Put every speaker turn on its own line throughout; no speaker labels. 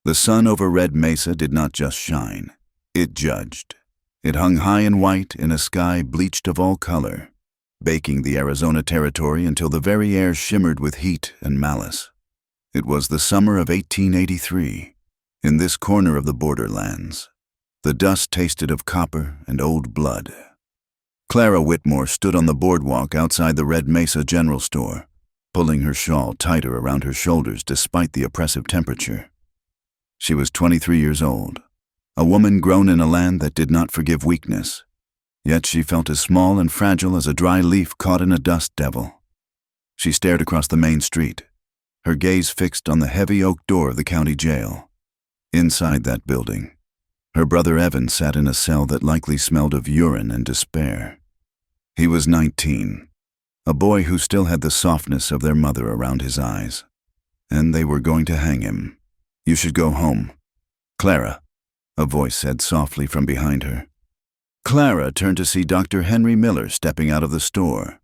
The sun over Red Mesa did not just shine. It judged. It hung high and white in a sky bleached of all color, baking the Arizona territory until the very air shimmered with heat and malice. It was the summer of 1883. In this corner of the borderlands, the dust tasted of copper and old blood. Clara Whitmore stood on the boardwalk outside the Red Mesa General Store, pulling her shawl tighter around her shoulders despite the oppressive temperature. She was 23 years old, a woman grown in a land that did not forgive weakness, yet she felt as small and fragile as a dry leaf caught in a dust devil. She stared across the main street, her gaze fixed on the heavy oak door of the county jail. Inside that building, her brother Evan sat in a cell that likely smelled of urine and despair. He was 19, a boy who still had the softness of their mother around his eyes, and they were going to hang him. "You should go home, Clara," a voice said softly from behind her. Clara turned to see Dr. Henry Miller stepping out of the store,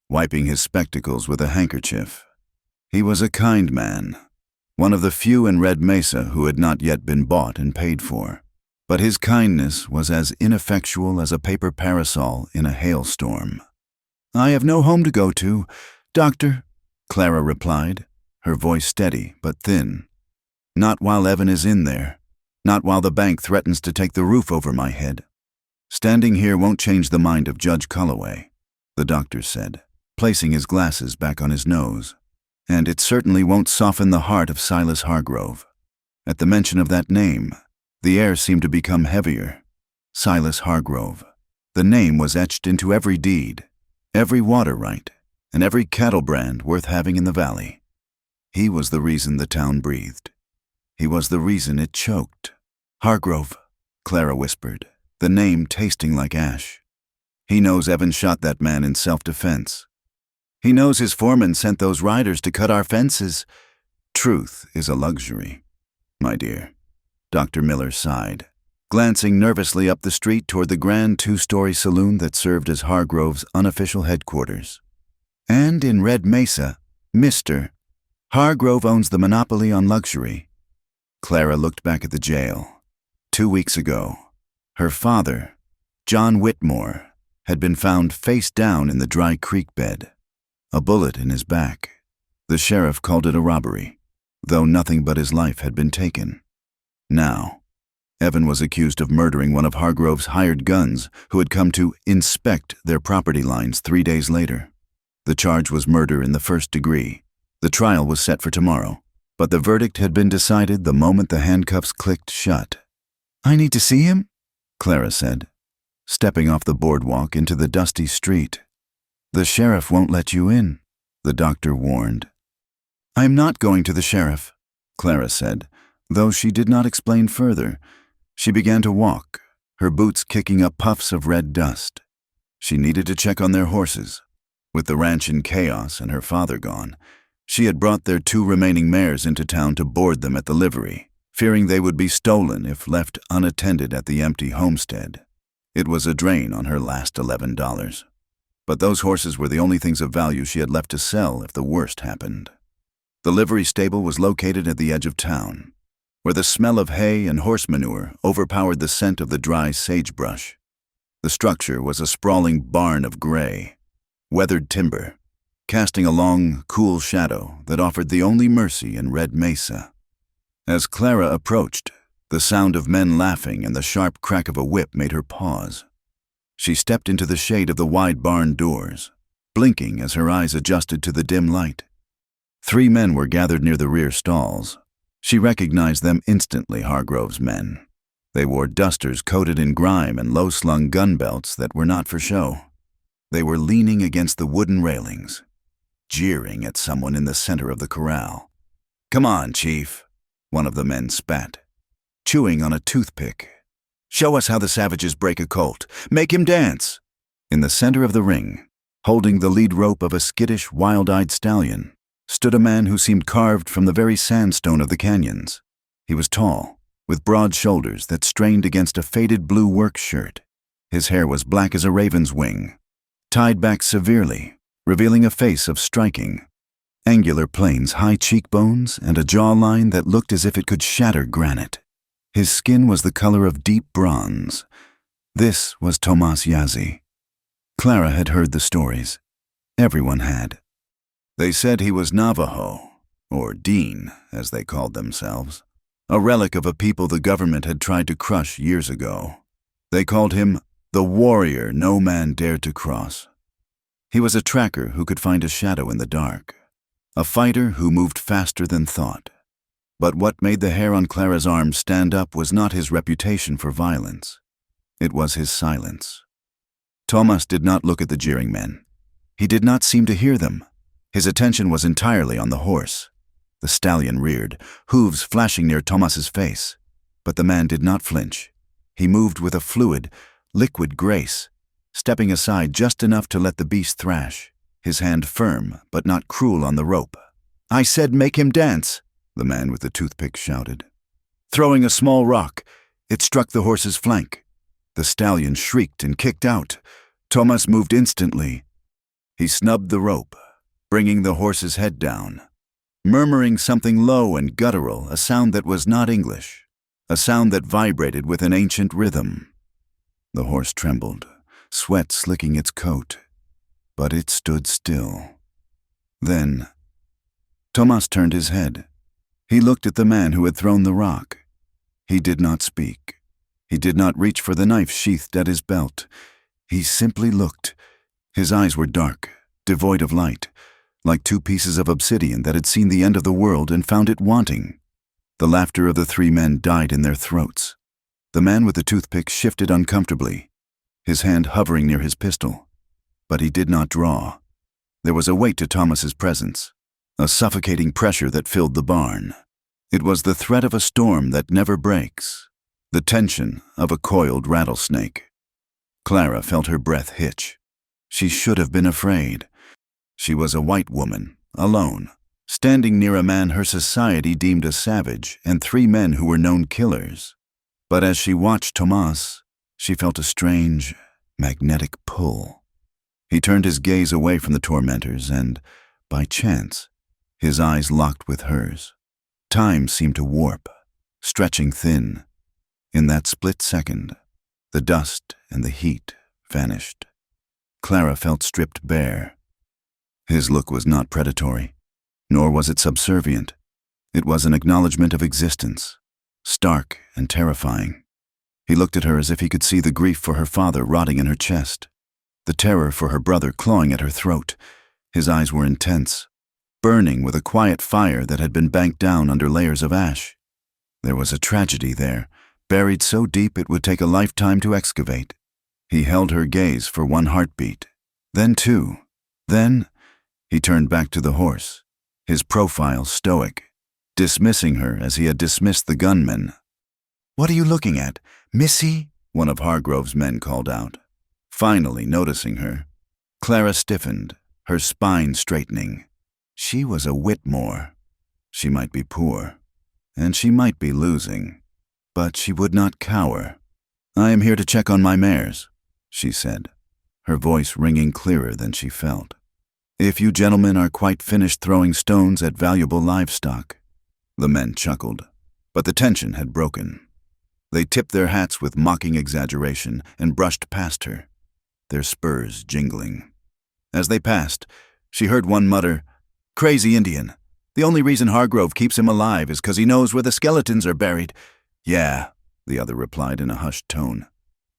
wiping his spectacles with a handkerchief. He was a kind man, one of the few in Red Mesa who had not yet been bought and paid for. But his kindness was as ineffectual as a paper parasol in a hailstorm. "I have no home to go to, Doctor," Clara replied, her voice steady but thin. "Not while Evan is in there. Not while the bank threatens to take the roof over my head." "Standing here won't change the mind of Judge Culloway," the doctor said, placing his glasses back on his nose. "And it certainly won't soften the heart of Silas Hargrove." At the mention of that name, the air seemed to become heavier. Silas Hargrove. The name was etched into every deed, every water right, and every cattle brand worth having in the valley. He was the reason the town breathed. He was the reason it choked. "Hargrove," Clara whispered, the name tasting like ash. "He knows Evan shot that man in self-defense. He knows his foreman sent those riders to cut our fences. Truth is a luxury, my dear." Dr. Miller sighed, glancing nervously up the street toward the grand two-story saloon that served as Hargrove's unofficial headquarters. "And in Red Mesa, Mr. Hargrove owns the monopoly on luxury." Clara looked back at the jail. 2 weeks ago, her father, John Whitmore, had been found face down in the dry creek bed, a bullet in his back. The sheriff called it a robbery, though nothing but his life had been taken. Now, Evan was accused of murdering one of Hargrove's hired guns who had come to inspect their property lines 3 days later. The charge was murder in the first degree. The trial was set for tomorrow, but the verdict had been decided the moment the handcuffs clicked shut. "I need to see him?" Clara said, stepping off the boardwalk into the dusty street. "The sheriff won't let you in," the doctor warned. "I'm not going to the sheriff," Clara said, though she did not explain further. She began to walk, her boots kicking up puffs of red dust. She needed to check on their horses. With the ranch in chaos and her father gone, she had brought their 2 remaining mares into town to board them at the livery, fearing they would be stolen if left unattended at the empty homestead. It was a drain on her last $11. But those horses were the only things of value she had left to sell if the worst happened. The livery stable was located at the edge of town, where the smell of hay and horse manure overpowered the scent of the dry sagebrush. The structure was a sprawling barn of gray, weathered timber, casting a long, cool shadow that offered the only mercy in Red Mesa. As Clara approached, the sound of men laughing and the sharp crack of a whip made her pause. She stepped into the shade of the wide barn doors, blinking as her eyes adjusted to the dim light. 3 men were gathered near the rear stalls. She recognized them instantly, Hargrove's men. They wore dusters coated in grime and low-slung gun belts that were not for show. They were leaning against the wooden railings, jeering at someone in the center of the corral. "Come on, Chief," one of the men spat, chewing on a toothpick. "Show us how the savages break a colt. Make him dance." In the center of the ring, holding the lead rope of a skittish, wild-eyed stallion, stood a man who seemed carved from the very sandstone of the canyons. He was tall, with broad shoulders that strained against a faded blue work shirt. His hair was black as a raven's wing, tied back severely, revealing a face of striking, Angular planes, high cheekbones, and a jawline that looked as if it could shatter granite. His skin was the color of deep bronze. This was Tomas Yazzie. Clara had heard the stories. Everyone had. They said he was Navajo, or Dean, as they called themselves, a relic of a people the government had tried to crush years ago. They called him the warrior no man dared to cross. He was a tracker who could find a shadow in the dark, a fighter who moved faster than thought. But what made the hair on Clara's arms stand up was not his reputation for violence. It was his silence. Tomas did not look at the jeering men. He did not seem to hear them. His attention was entirely on the horse. The stallion reared, hooves flashing near Tomas's face. But the man did not flinch. He moved with a fluid, liquid grace, stepping aside just enough to let the beast thrash, his hand firm but not cruel on the rope. "I said make him dance," the man with the toothpick shouted. Throwing a small rock, it struck the horse's flank. The stallion shrieked and kicked out. Tomas moved instantly. He snubbed the rope, bringing the horse's head down, murmuring something low and guttural, a sound that was not English, a sound that vibrated with an ancient rhythm. The horse trembled, sweat slicking its coat, but it stood still. Then, Tomas turned his head. He looked at the man who had thrown the rock. He did not speak. He did not reach for the knife sheathed at his belt. He simply looked. His eyes were dark, devoid of light, like two pieces of obsidian that had seen the end of the world and found it wanting. The laughter of the three men died in their throats. The man with the toothpick shifted uncomfortably, his hand hovering near his pistol. But he did not draw. There was a weight to Tomas's presence, a suffocating pressure that filled the barn. It was the threat of a storm that never breaks, the tension of a coiled rattlesnake. Clara felt her breath hitch. She should have been afraid. She was a white woman, alone, standing near a man her society deemed a savage and three men who were known killers. But as she watched Tomas, she felt a strange, magnetic pull. He turned his gaze away from the tormentors and, by chance, his eyes locked with hers. Time seemed to warp, stretching thin. In that split second, the dust and the heat vanished. Clara felt stripped bare. His look was not predatory, nor was it subservient. It was an acknowledgement of existence, stark and terrifying. He looked at her as if he could see the grief for her father rotting in her chest, the terror for her brother clawing at her throat. His eyes were intense, burning with a quiet fire that had been banked down under layers of ash. There was a tragedy there, buried so deep it would take a lifetime to excavate. He held her gaze for one heartbeat, then two. Then he turned back to the horse, his profile stoic, dismissing her as he had dismissed the gunmen. "What are you looking at, Missy?" one of Hargrove's men called out. Finally noticing her, Clara stiffened, her spine straightening. She was a Whitmore. She might be poor, and she might be losing, but she would not cower. "I am here to check on my mares," she said, her voice ringing clearer than she felt. "If you gentlemen are quite finished throwing stones at valuable livestock." The men chuckled, but the tension had broken. They tipped their hats with mocking exaggeration and brushed past her, their spurs jingling. As they passed, she heard one mutter, "Crazy Indian. The only reason Hargrove keeps him alive is 'cause he knows where the skeletons are buried." "Yeah," the other replied in a hushed tone.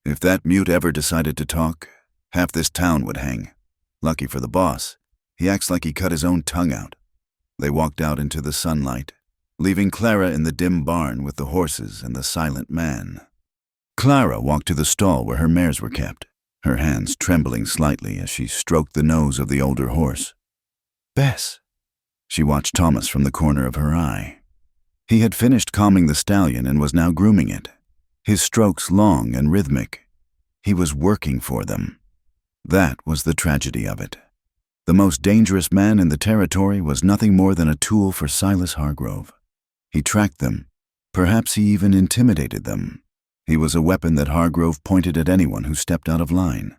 "If that mute ever decided to talk, half this town would hang. Lucky for the boss, he acts like he cut his own tongue out." They walked out into the sunlight, leaving Clara in the dim barn with the horses and the silent man. Clara walked to the stall where her mares were kept, her hands trembling slightly as she stroked the nose of the older horse. "Bess." She watched Tomas from the corner of her eye. He had finished calming the stallion and was now grooming it, his strokes long and rhythmic. He was working for them. That was the tragedy of it. The most dangerous man in the territory was nothing more than a tool for Silas Hargrove. He tracked them. Perhaps he even intimidated them. He was a weapon that Hargrove pointed at anyone who stepped out of line.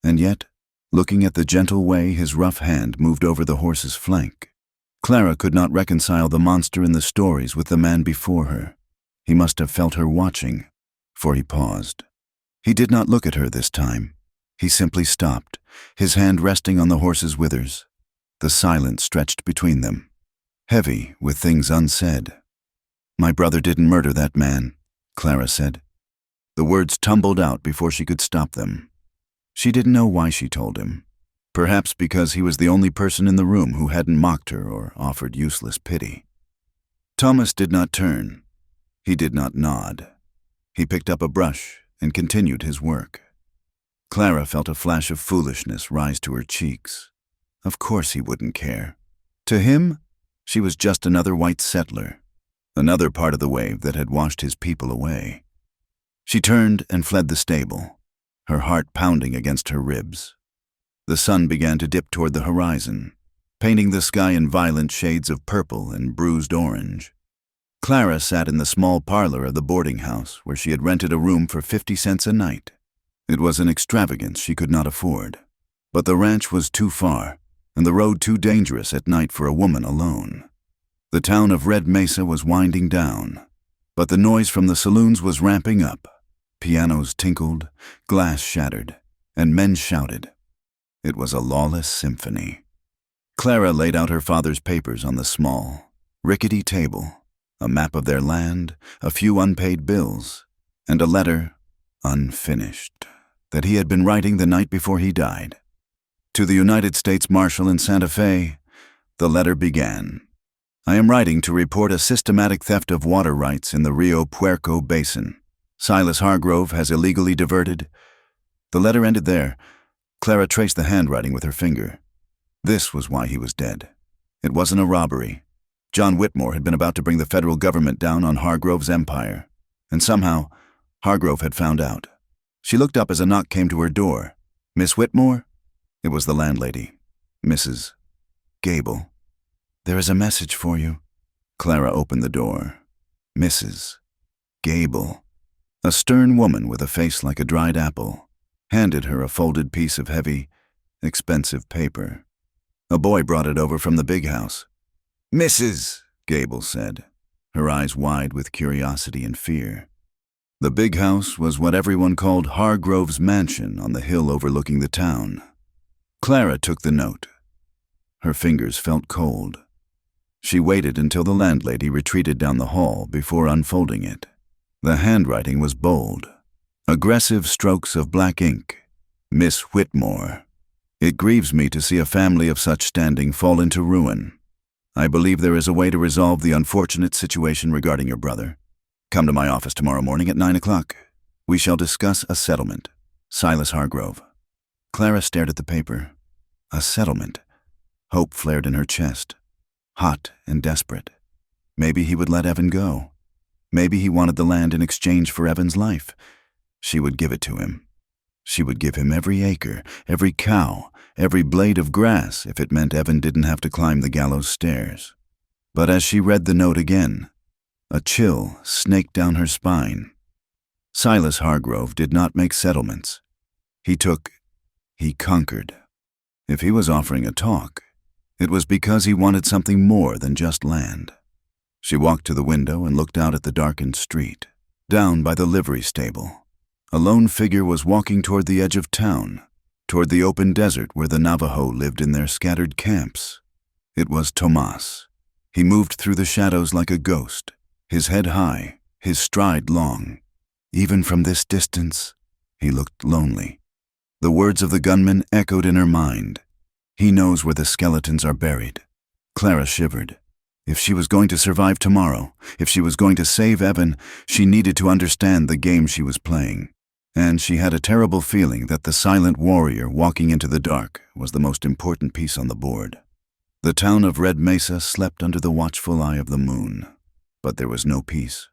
And yet, looking at the gentle way his rough hand moved over the horse's flank, Clara could not reconcile the monster in the stories with the man before her. He must have felt her watching, for he paused. He did not look at her this time. He simply stopped, his hand resting on the horse's withers. The silence stretched between them, heavy with things unsaid. "My brother didn't murder that man," Clara said. The words tumbled out before she could stop them. She didn't know why she told him. Perhaps because he was the only person in the room who hadn't mocked her or offered useless pity. Thomas did not turn. He did not nod. He picked up a brush and continued his work. Clara felt a flash of foolishness rise to her cheeks. Of course he wouldn't care. To him, she was just another white settler, another part of the wave that had washed his people away. She turned and fled the stable, her heart pounding against her ribs. The sun began to dip toward the horizon, painting the sky in violent shades of purple and bruised orange. Clara sat in the small parlor of the boarding house where she had rented a room for 50 cents a night. It was an extravagance she could not afford, but the ranch was too far and the road too dangerous at night for a woman alone. The town of Red Mesa was winding down, but the noise from the saloons was ramping up. Pianos tinkled, glass shattered, and men shouted. It was a lawless symphony. Clara laid out her father's papers on the small, rickety table, a map of their land, a few unpaid bills, and a letter, unfinished, that he had been writing the night before he died. To the United States Marshal in Santa Fe, the letter began. "I am writing to report a systematic theft of water rights in the Rio Puerco Basin. Silas Hargrove has illegally diverted." The letter ended there. Clara traced the handwriting with her finger. This was why he was dead. It wasn't a robbery. John Whitmore had been about to bring the federal government down on Hargrove's empire, and somehow Hargrove had found out. She looked up as a knock came to her door. "Miss Whitmore?" It was the landlady, Mrs. Gable. "There is a message for you." Clara opened the door. Mrs. Gable, a stern woman with a face like a dried apple, handed her a folded piece of heavy, expensive paper. A boy brought it over from the big house. "Mrs. Gable said, her eyes wide with curiosity and fear. The big house was what everyone called Hargrove's mansion on the hill overlooking the town. Clara took the note. Her fingers felt cold. She waited until the landlady retreated down the hall before unfolding it. The handwriting was bold. Aggressive strokes of black ink. "Miss Whitmore. It grieves me to see a family of such standing fall into ruin. I believe there is a way to resolve the unfortunate situation regarding your brother. Come to my office tomorrow morning at 9 o'clock. We shall discuss a settlement. Silas Hargrove." Clara stared at the paper. A settlement. Hope flared in her chest, hot and desperate. Maybe he would let Evan go. Maybe he wanted the land in exchange for Evan's life. She would give it to him. She would give him every acre, every cow, every blade of grass if it meant Evan didn't have to climb the gallows stairs. But as she read the note again, a chill snaked down her spine. Silas Hargrove did not make settlements. He conquered. If he was offering a talk, it was because he wanted something more than just land. She walked to the window and looked out at the darkened street. Down by the livery stable, a lone figure was walking toward the edge of town, toward the open desert where the Navajo lived in their scattered camps. It was Tomas. He moved through the shadows like a ghost, his head high, his stride long. Even from this distance, he looked lonely. The words of the gunman echoed in her mind. "He knows where the skeletons are buried." Clara shivered. If she was going to survive tomorrow, if she was going to save Evan, she needed to understand the game she was playing. And she had a terrible feeling that the silent warrior walking into the dark was the most important piece on the board. The town of Red Mesa slept under the watchful eye of the moon, but there was no peace.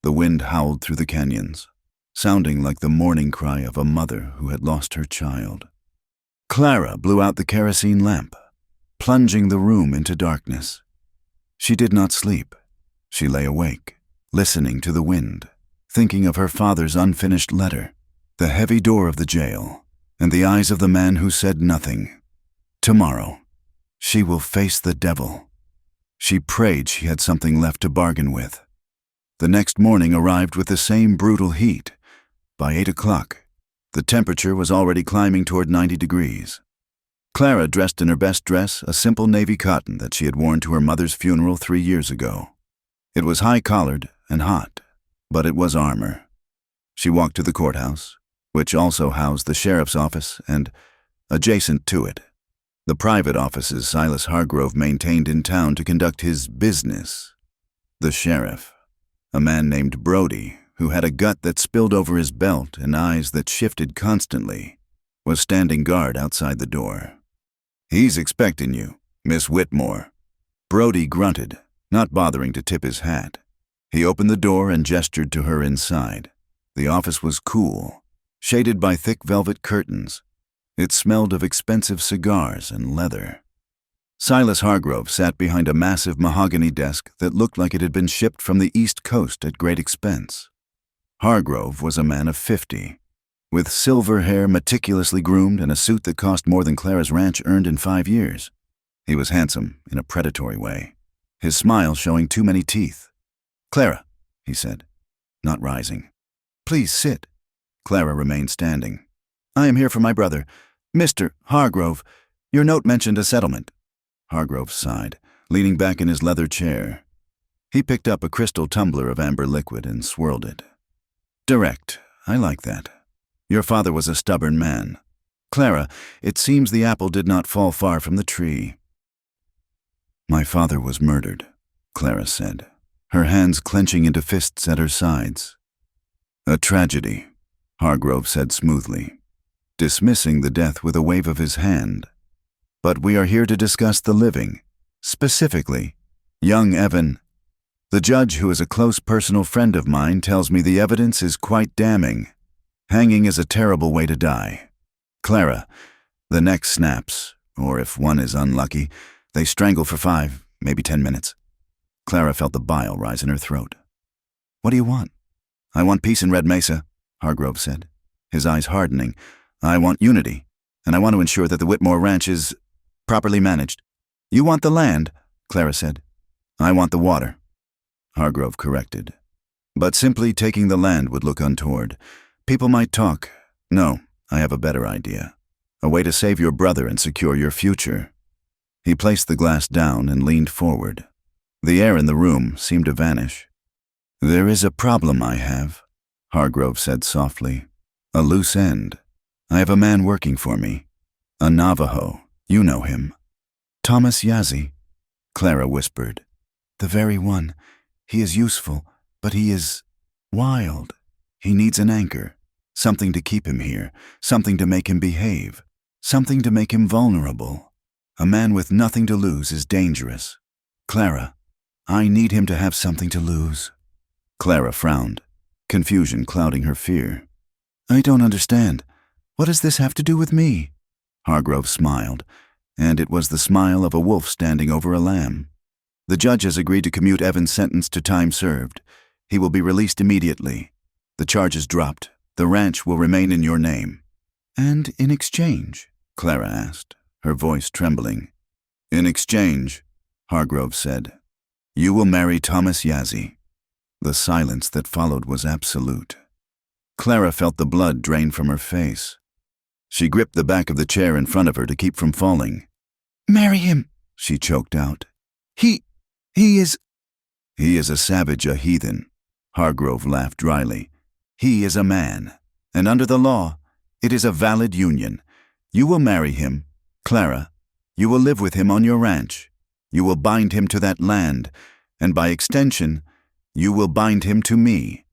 The wind howled through the canyons, sounding like the mourning cry of a mother who had lost her child. Clara blew out the kerosene lamp, plunging the room into darkness. She did not sleep. She lay awake, listening to the wind, thinking of her father's unfinished letter, the heavy door of the jail, and the eyes of the man who said nothing. Tomorrow, she will face the devil. She prayed she had something left to bargain with. The next morning arrived with the same brutal heat. By 8 o'clock, the temperature was already climbing toward 90 degrees. Clara, dressed in her best dress, a simple navy cotton that she had worn to her mother's funeral 3 years ago. It was high-collared and hot, but it was armor. She walked to the courthouse, which also housed the sheriff's office, and, adjacent to it, the private offices Silas Hargrove maintained in town to conduct his business. The sheriff, a man named Brody, who had a gut that spilled over his belt and eyes that shifted constantly, was standing guard outside the door. "He's expecting you, Miss Whitmore." Brody grunted, not bothering to tip his hat. He opened the door and gestured to her inside. The office was cool, shaded by thick velvet curtains. It smelled of expensive cigars and leather. Silas Hargrove sat behind a massive mahogany desk that looked like it had been shipped from the East Coast at great expense. Hargrove was a man of 50, with silver hair meticulously groomed and a suit that cost more than Clara's ranch earned in 5 years. He was handsome in a predatory way, his smile showing too many teeth. "Clara," he said, not rising. "Please sit." Clara remained standing. "I am here for my brother, Mr. Hargrove. Your note mentioned a settlement." Hargrove sighed, leaning back in his leather chair. He picked up a crystal tumbler of amber liquid and swirled it. "Direct. I like that. Your father was a stubborn man. Clara, it seems the apple did not fall far from the tree." "My father was murdered," Clara said, her hands clenching into fists at her sides. "A tragedy," Hargrove said smoothly, dismissing the death with a wave of his hand. "But we are here to discuss the living, specifically, young Evan. The judge, who is a close personal friend of mine, tells me the evidence is quite damning. Hanging is a terrible way to die. Clara, the neck snaps, or if one is unlucky, they strangle for 5, maybe 10 minutes. Clara felt the bile rise in her throat. "What do you want?" "I want peace in Red Mesa," Hargrove said, his eyes hardening. "I want unity, and I want to ensure that the Whitmore Ranch is properly managed." "You want the land," Clara said. "I want the water," Hargrove corrected. "But simply taking the land would look untoward. People might talk. No, I have a better idea. A way to save your brother and secure your future." He placed the glass down and leaned forward. The air in the room seemed to vanish. "There is a problem I have," Hargrove said softly. "A loose end. I have a man working for me. A Navajo. You know him." "Thomas Yazzie," Clara whispered. "The very one. He is useful, but he is wild. He needs an anchor, something to keep him here, something to make him behave, something to make him vulnerable. A man with nothing to lose is dangerous. Clara, I need him to have something to lose." Clara frowned, confusion clouding her fear. "I don't understand. What does this have to do with me?" Hargrove smiled, and it was the smile of a wolf standing over a lamb. "The judge has agreed to commute Evan's sentence to time served. He will be released immediately. The charges dropped. The ranch will remain in your name." "And in exchange?" Clara asked, her voice trembling. "In exchange," Hargrove said, "you will marry Thomas Yazzie." The silence that followed was absolute. Clara felt the blood drain from her face. She gripped the back of the chair in front of her to keep from falling. "Marry him," she choked out. He is—" "He is a savage, a heathen," Hargrove laughed dryly. "He is a man, and under the law, it is a valid union. You will marry him, Clara. You will live with him on your ranch. You will bind him to that land, and by extension, you will bind him to me.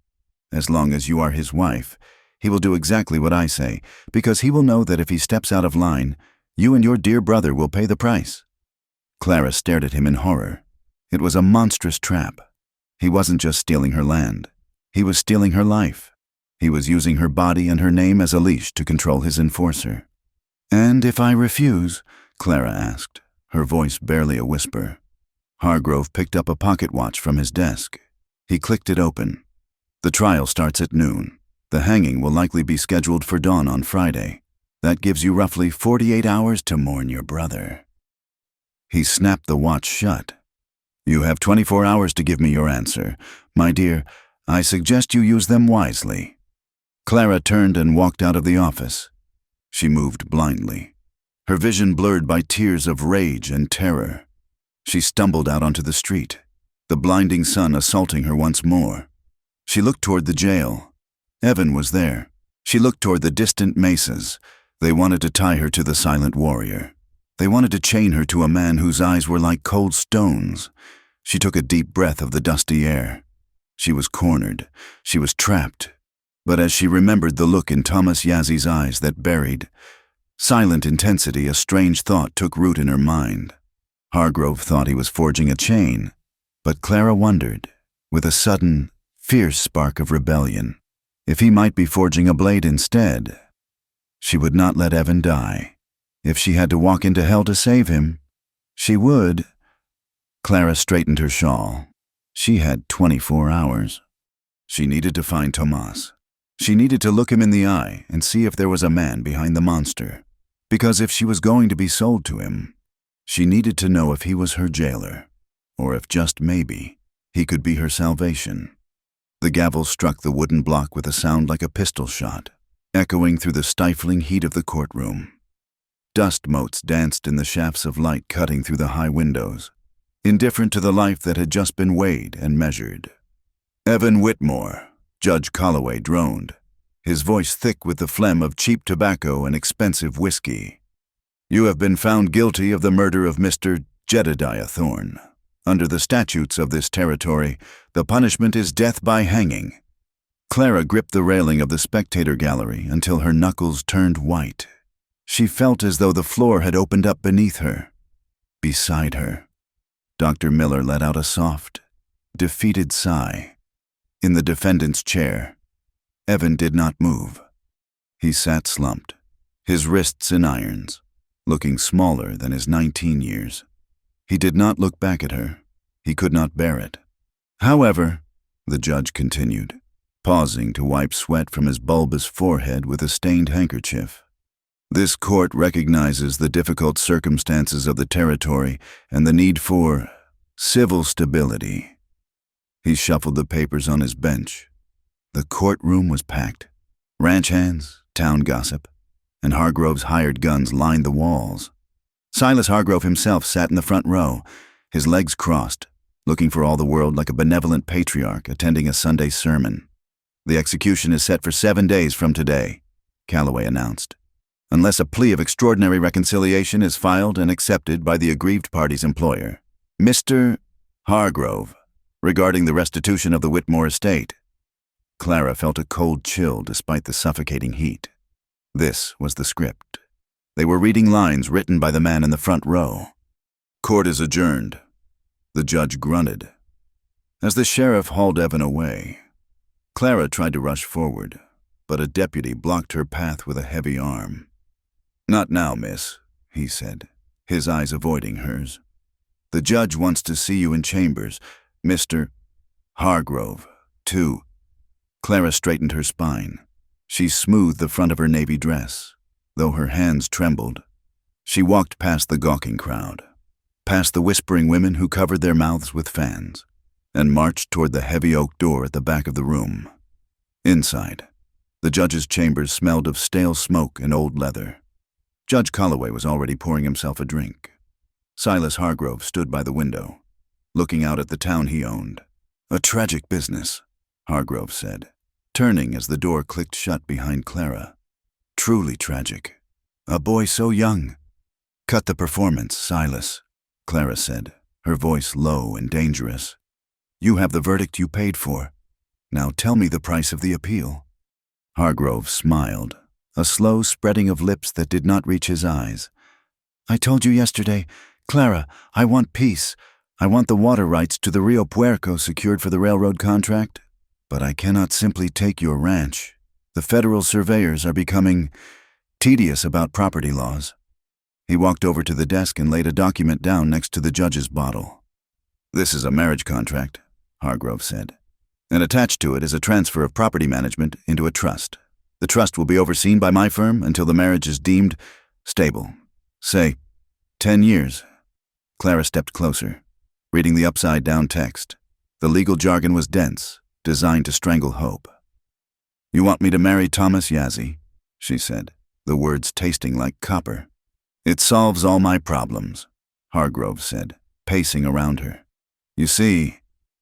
As long as you are his wife, he will do exactly what I say, because he will know that if he steps out of line, you and your dear brother will pay the price." Clara stared at him in horror. It was a monstrous trap. He wasn't just stealing her land. He was stealing her life. He was using her body and her name as a leash to control his enforcer. "And if I refuse?" Clara asked, her voice barely a whisper. Hargrove picked up a pocket watch from his desk. He clicked it open. "The trial starts at noon. The hanging will likely be scheduled for dawn on Friday. That gives you roughly 48 hours to mourn your brother." He snapped the watch shut. You have 24 hours to give me your answer. My dear, I suggest you use them wisely. Clara turned and walked out of the office. She moved blindly, her vision blurred by tears of rage and terror. She stumbled out onto the street, the blinding sun assaulting her once more. She looked toward the jail. Evan was there. She looked toward the distant mesas. They wanted to tie her to the silent warrior. They wanted to chain her to a man whose eyes were like cold stones. She took a deep breath of the dusty air. She was cornered. She was trapped. But as she remembered the look in Thomas Yazzi's eyes that buried silent intensity, a strange thought took root in her mind. Hargrove thought he was forging a chain, but Clara wondered, with a sudden, fierce spark of rebellion, if he might be forging a blade instead. She would not let Evan die. If she had to walk into hell to save him, she would. Clara straightened her shawl. She had 24 hours. She needed to find Tomas. She needed to look him in the eye and see if there was a man behind the monster. Because if she was going to be sold to him, she needed to know if he was her jailer, or if just maybe he could be her salvation. The gavel struck the wooden block with a sound like a pistol shot, echoing through the stifling heat of the courtroom. Dust motes danced in the shafts of light cutting through the high windows, indifferent to the life that had just been weighed and measured. Evan Whitmore, Judge Calloway droned, his voice thick with the phlegm of cheap tobacco and expensive whiskey. You have been found guilty of the murder of Mr. Jedediah Thorne. Under the statutes of this territory, the punishment is death by hanging. Clara gripped the railing of the spectator gallery until her knuckles turned white. She felt as though the floor had opened up beneath her. Beside her, Dr. Miller let out a soft, defeated sigh. In the defendant's chair, Evan did not move. He sat slumped, his wrists in irons, looking smaller than his 19 years. He did not look back at her. He could not bear it. However, the judge continued, pausing to wipe sweat from his bulbous forehead with a stained handkerchief. This court recognizes the difficult circumstances of the territory and the need for civil stability. He shuffled the papers on his bench. The courtroom was packed. Ranch hands, town gossip, and Hargrove's hired guns lined the walls. Silas Hargrove himself sat in the front row, his legs crossed, looking for all the world like a benevolent patriarch attending a Sunday sermon. The execution is set for 7 days from today, Calloway announced, unless a plea of extraordinary reconciliation is filed and accepted by the aggrieved party's employer, Mr. Hargrove, regarding the restitution of the Whitmore estate. Clara felt a cold chill despite the suffocating heat. This was the script. They were reading lines written by the man in the front row. Court is adjourned. The judge grunted. As the sheriff hauled Evan away, Clara tried to rush forward, but a deputy blocked her path with a heavy arm. Not now, miss, he said, his eyes avoiding hers. The judge wants to see you in chambers. Mr. Hargrove, too. Clara straightened her spine. She smoothed the front of her navy dress, though her hands trembled. She walked past the gawking crowd, past the whispering women who covered their mouths with fans, and marched toward the heavy oak door at the back of the room. Inside, the judge's chambers smelled of stale smoke and old leather. Judge Calloway was already pouring himself a drink. Silas Hargrove stood by the window, looking out at the town he owned. A tragic business, Hargrove said, turning as the door clicked shut behind Clara. Truly tragic. A boy so young. Cut the performance, Silas, Clara said, her voice low and dangerous. You have the verdict you paid for. Now tell me the price of the appeal. Hargrove smiled, a slow spreading of lips that did not reach his eyes. I told you yesterday, Clara, I want peace. I want the water rights to the Rio Puerco secured for the railroad contract. But I cannot simply take your ranch. The federal surveyors are becoming tedious about property laws. He walked over to the desk and laid a document down next to the judge's bottle. This is a marriage contract, Hargrove said, and attached to it is a transfer of property management into a trust. The trust will be overseen by my firm until the marriage is deemed stable. Say, 10 years. Clara stepped closer. reading the upside-down text. The legal jargon was dense, designed to strangle hope. "You want me to marry Thomas Yazzie?" she said, the words tasting like copper. "It solves all my problems," Hargrove said, pacing around her. "You see,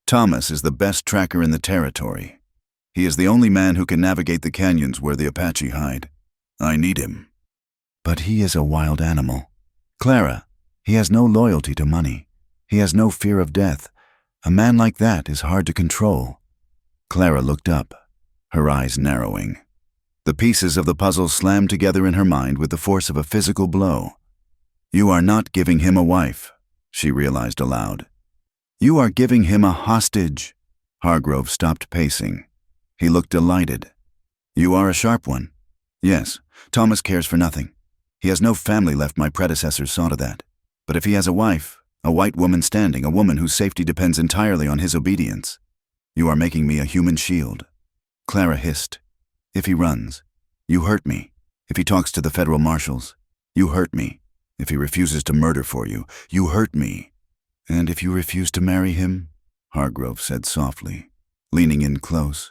Thomas is the best tracker in the territory. He is the only man who can navigate the canyons where the Apache hide. I need him." "But he is a wild animal. Clara, he has no loyalty to money. He has no fear of death. A man like that is hard to control." Clara looked up, her eyes narrowing. The pieces of the puzzle slammed together in her mind with the force of a physical blow. "You are not giving him a wife," she realized aloud. "You are giving him a hostage." Hargrove stopped pacing. He looked delighted. "You are a sharp one. Yes, Thomas cares for nothing. He has no family left. My predecessors saw to that. But if he has a wife, a white woman standing, a woman whose safety depends entirely on his obedience, you are making me a human shield." Clara hissed. "If he runs, you hurt me. If he talks to the federal marshals, you hurt me. If he refuses to murder for you, you hurt me. And if you refuse to marry him," Hargrove said softly, leaning in close,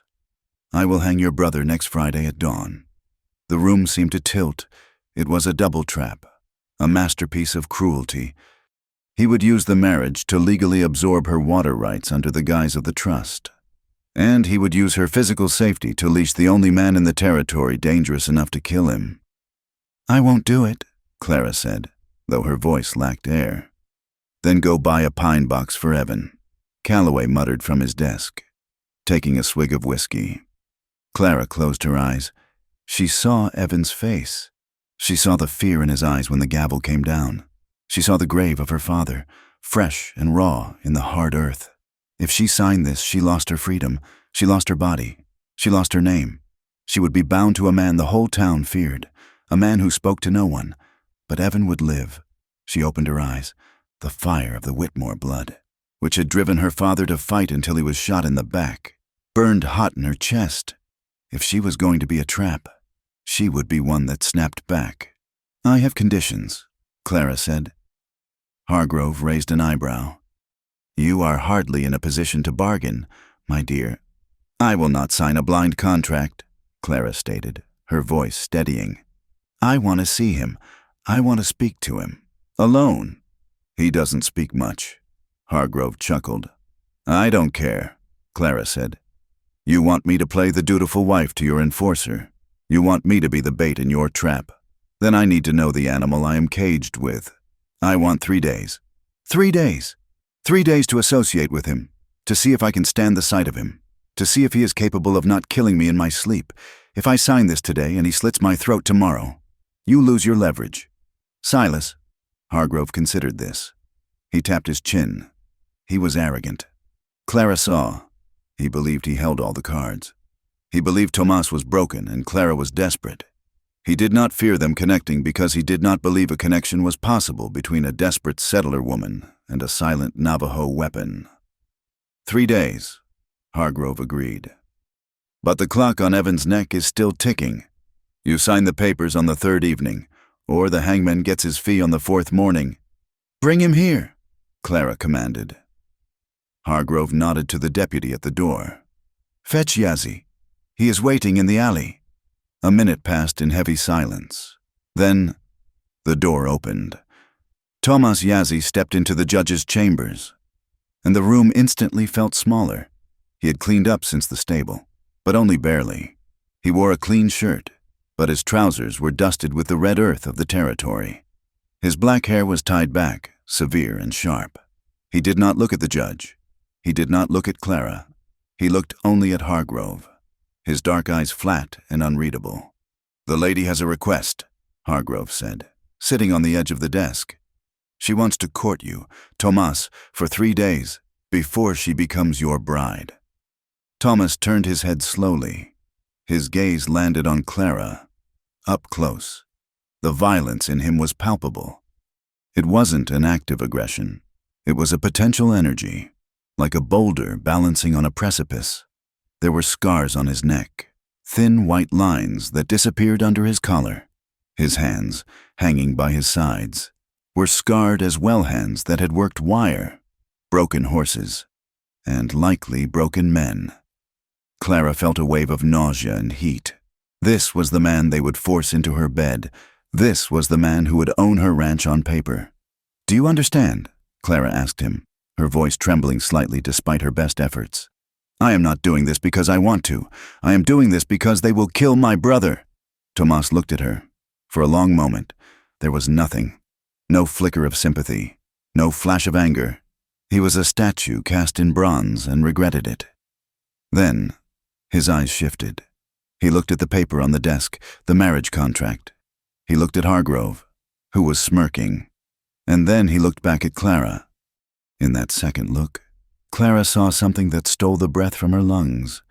"I will hang your brother next Friday at dawn." The room seemed to tilt. It was a double trap, a masterpiece of cruelty. He would use the marriage to legally absorb her water rights under the guise of the trust. And he would use her physical safety to leash the only man in the territory dangerous enough to kill him. "I won't do it," Clara said, though her voice lacked air. "Then go buy a pine box for Evan," Calloway muttered from his desk, taking a swig of whiskey. Clara closed her eyes. She saw Evan's face. She saw the fear in his eyes when the gavel came down. She saw the grave of her father, fresh and raw in the hard earth. If she signed this, she lost her freedom. She lost her body. She lost her name. She would be bound to a man the whole town feared, a man who spoke to no one. But Evan would live. She opened her eyes. The fire of the Whitmore blood, which had driven her father to fight until he was shot in the back, burned hot in her chest. If she was going to be a trap, she would be one that snapped back. "I have conditions," Clara said. Hargrove raised an eyebrow. "You are hardly in a position to bargain, my dear." "I will not sign a blind contract," Clara stated, her voice steadying. "I want to see him. I want to speak to him. Alone." "He doesn't speak much," Hargrove chuckled. "I don't care," Clara said. "You want me to play the dutiful wife to your enforcer. You want me to be the bait in your trap. Then I need to know the animal I am caged with. I want 3 days. 3 days! 3 days to associate with him, to see if I can stand the sight of him, to see if he is capable of not killing me in my sleep. If I sign this today and he slits my throat tomorrow, you lose your leverage." "Silas," Hargrove considered this. He tapped his chin. He was arrogant. Clara saw. He believed he held all the cards. He believed Tomas was broken and Clara was desperate. He did not fear them connecting because he did not believe a connection was possible between a desperate settler woman and a silent Navajo weapon. 3 days, Hargrove agreed. "But the clock on Evan's neck is still ticking. You sign the papers on the 3rd evening, or the hangman gets his fee on the 4th morning." "Bring him here," Clara commanded. Hargrove nodded to the deputy at the door. "Fetch Yazzie. He is waiting in the alley." A minute passed in heavy silence. Then the door opened. Thomas Yazzie stepped into the judge's chambers, and the room instantly felt smaller. He had cleaned up since the stable, but only barely. He wore a clean shirt, but his trousers were dusted with the red earth of the territory. His black hair was tied back, severe and sharp. He did not look at the judge. He did not look at Clara. He looked only at Hargrove, his dark eyes flat and unreadable. "The lady has a request," Hargrove said, sitting on the edge of the desk. "She wants to court you, Tomas, for 3 days, before she becomes your bride." Thomas turned his head slowly. His gaze landed on Clara, up close. The violence in him was palpable. It wasn't an active aggression. It was a potential energy, like a boulder balancing on a precipice. There were scars on his neck, thin white lines that disappeared under his collar. His hands, hanging by his sides, were scarred as well hands that had worked wire. broken horses, and likely broken men. Clara felt a wave of nausea and heat. This was the man they would force into her bed. This was the man who would own her ranch on paper. "Do you understand?" Clara asked him, her voice trembling slightly despite her best efforts. "I am not doing this because I want to. I am doing this because they will kill my brother." Tomas looked at her. For a long moment, there was nothing. No flicker of sympathy. No flash of anger. He was a statue cast in bronze and regretted it. Then, his eyes shifted. He looked at the paper on the desk, the marriage contract. He looked at Hargrove, who was smirking. And then he looked back at Clara. In that second look, Clara saw something that stole the breath from her lungs.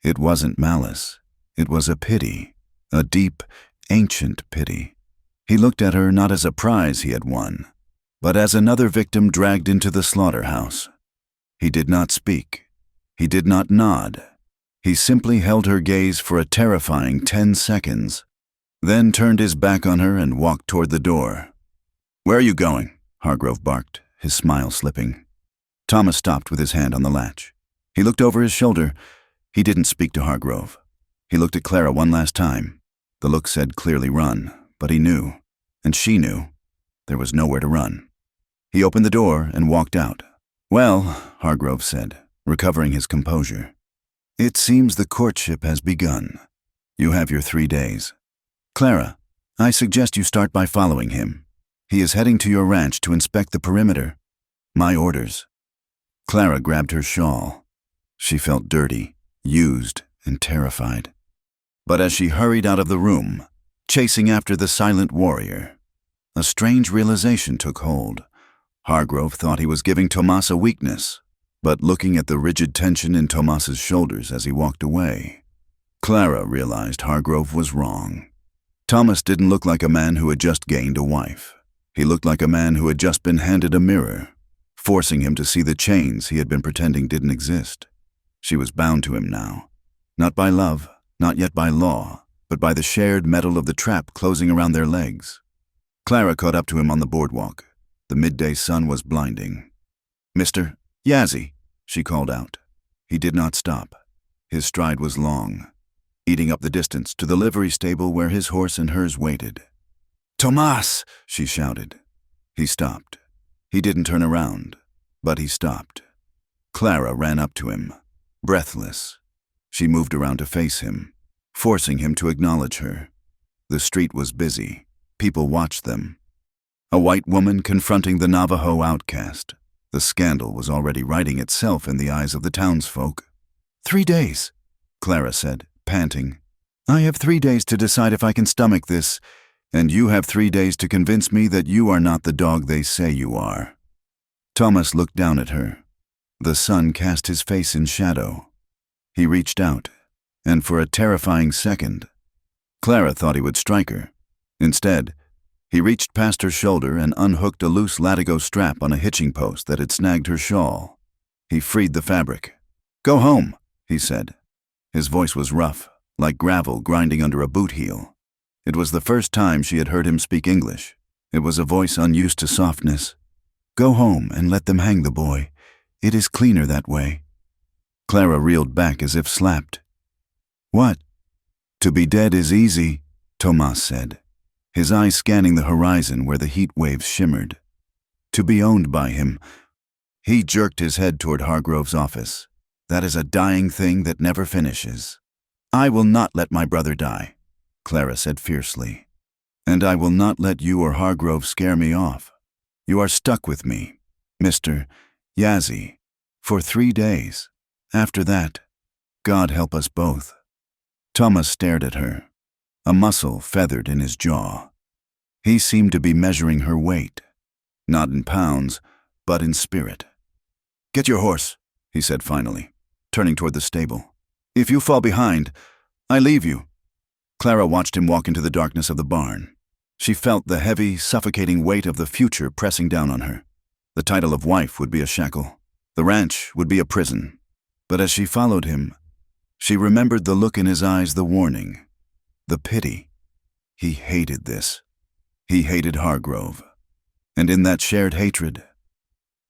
It wasn't malice. It was a pity, a deep, ancient pity. He looked at her not as a prize he had won, but as another victim dragged into the slaughterhouse. He did not speak. He did not nod. He simply held her gaze for a terrifying 10 seconds, then turned his back on her and walked toward the door. "Where are you going?" Hargrove barked, his smile slipping. Thomas stopped with his hand on the latch. He looked over his shoulder. He didn't speak to Hargrove. He looked at Clara one last time. The look said clearly run, but he knew, and she knew, there was nowhere to run. He opened the door and walked out. "Well," Hargrove said, recovering his composure, "it seems the courtship has begun. You have your 3 days. Clara, I suggest you start by following him. He is heading to your ranch to inspect the perimeter. My orders." Clara grabbed her shawl. She felt dirty, used, and terrified. But as she hurried out of the room, chasing after the silent warrior, a strange realization took hold. Hargrove thought he was giving Tomas a weakness, but looking at the rigid tension in Tomas's shoulders as he walked away, Clara realized Hargrove was wrong. Thomas didn't look like a man who had just gained a wife. He looked like a man who had just been handed a mirror, forcing him to see the chains he had been pretending didn't exist. She was bound to him now, not by love, not yet by law, but by the shared metal of the trap closing around their legs. Clara caught up to him on the boardwalk. The midday sun was blinding. "Mr. Yazzie," she called out. He did not stop. His stride was long, eating up the distance to the livery stable where his horse and hers waited. "Tomas!" she shouted. He stopped. He didn't turn around, but he stopped. Clara ran up to him, breathless. She moved around to face him, forcing him to acknowledge her. The street was busy. People watched them. A white woman confronting the Navajo outcast. The scandal was already writing itself in the eyes of the townsfolk. 3 days, Clara said, panting. "I have 3 days to decide if I can stomach this, and you have 3 days to convince me that you are not the dog they say you are." Thomas looked down at her. The sun cast his face in shadow. He reached out, and for a terrifying second, Clara thought he would strike her. Instead, he reached past her shoulder and unhooked a loose latigo strap on a hitching post that had snagged her shawl. He freed the fabric. "Go home," he said. His voice was rough, like gravel grinding under a boot heel. It was the first time she had heard him speak English. It was a voice unused to softness. "Go home and let them hang the boy. It is cleaner that way." Clara reeled back as if slapped. "What?" "To be dead is easy," Tomas said, his eyes scanning the horizon where the heat waves shimmered. "To be owned by him." He jerked his head toward Hargrove's office. "That is a dying thing that never finishes." "I will not let my brother die," Clara said fiercely. "And I will not let you or Hargrove scare me off. You are stuck with me, Mr. Yazzie, for 3 days. After that, God help us both." Thomas stared at her. A muscle feathered in his jaw. He seemed to be measuring her weight, not in pounds, but in spirit. "Get your horse," he said finally, turning toward the stable. "If you fall behind, I leave you." Clara watched him walk into the darkness of the barn. She felt the heavy, suffocating weight of the future pressing down on her. The title of wife would be a shackle. The ranch would be a prison. But as she followed him, she remembered the look in his eyes, the warning, the pity. He hated this. He hated Hargrove. And in that shared hatred,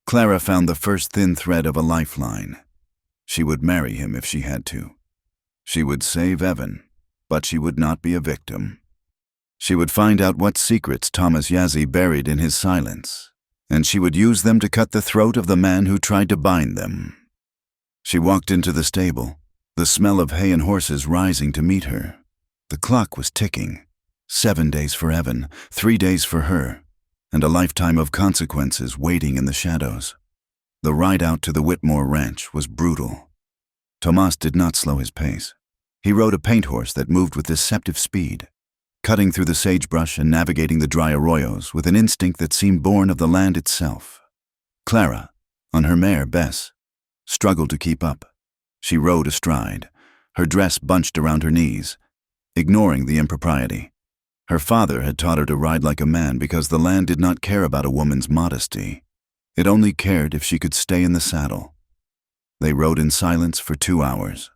Clara found the first thin thread of a lifeline. She would marry him if she had to. She would save Evan, but she would not be a victim. She would find out what secrets Thomas Yazzie buried in his silence, and she would use them to cut the throat of the man who tried to bind them. She walked into the stable, the smell of hay and horses rising to meet her. The clock was ticking. 7 days for Evan, 3 days for her, and a lifetime of consequences waiting in the shadows. The ride out to the Whitmore ranch was brutal. Tomas did not slow his pace. He rode a paint horse that moved with deceptive speed, cutting through the sagebrush and navigating the dry arroyos with an instinct that seemed born of the land itself. Clara, on her mare Bess, struggled to keep up. She rode astride, her dress bunched around her knees, ignoring the impropriety. Her father had taught her to ride like a man because the land did not care about a woman's modesty. It only cared if she could stay in the saddle. They rode in silence for 2 hours.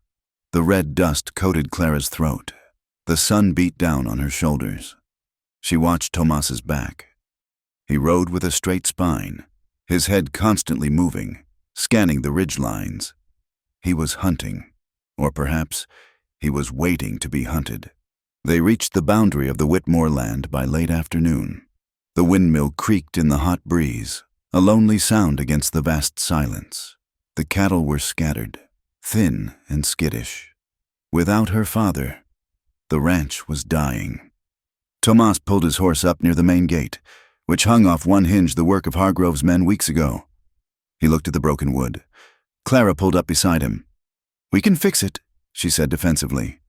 The red dust coated Clara's throat. The sun beat down on her shoulders. She watched Tomas's back. He rode with a straight spine, his head constantly moving, scanning the ridge lines. He was hunting, or perhaps he was waiting to be hunted. They reached the boundary of the Whitmore land by late afternoon. The windmill creaked in the hot breeze, a lonely sound against the vast silence. The cattle were scattered, thin and skittish. Without her father, the ranch was dying. Tomas pulled his horse up near the main gate, which hung off one hinge, the work of Hargrove's men weeks ago. He looked at the broken wood. Clara pulled up beside him. "We can fix it," she said defensively.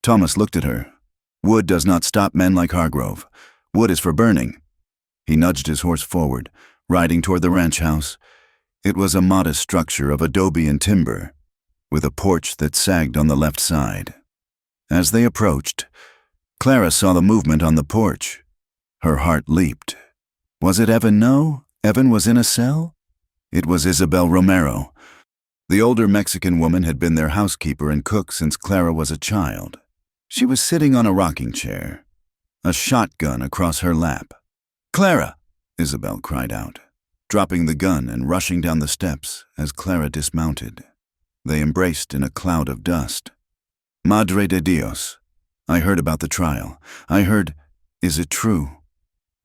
Thomas looked at her. Wood does not stop men like Hargrove. Wood is for burning. He nudged his horse forward, riding toward the ranch house. It was a modest structure of adobe and timber, with a porch that sagged on the left side. As they approached, Clara saw the movement on the porch. Her heart leaped. Was it Evan? No, Evan was in a cell? It was Isabel Romero. The older Mexican woman had been their housekeeper and cook since Clara was a child. She was sitting on a rocking chair, a shotgun across her lap. "Clara!" Isabel cried out, dropping the gun and rushing down the steps as Clara dismounted. They embraced in a cloud of dust. "Madre de Dios, I heard about the trial. I heard, is it true?"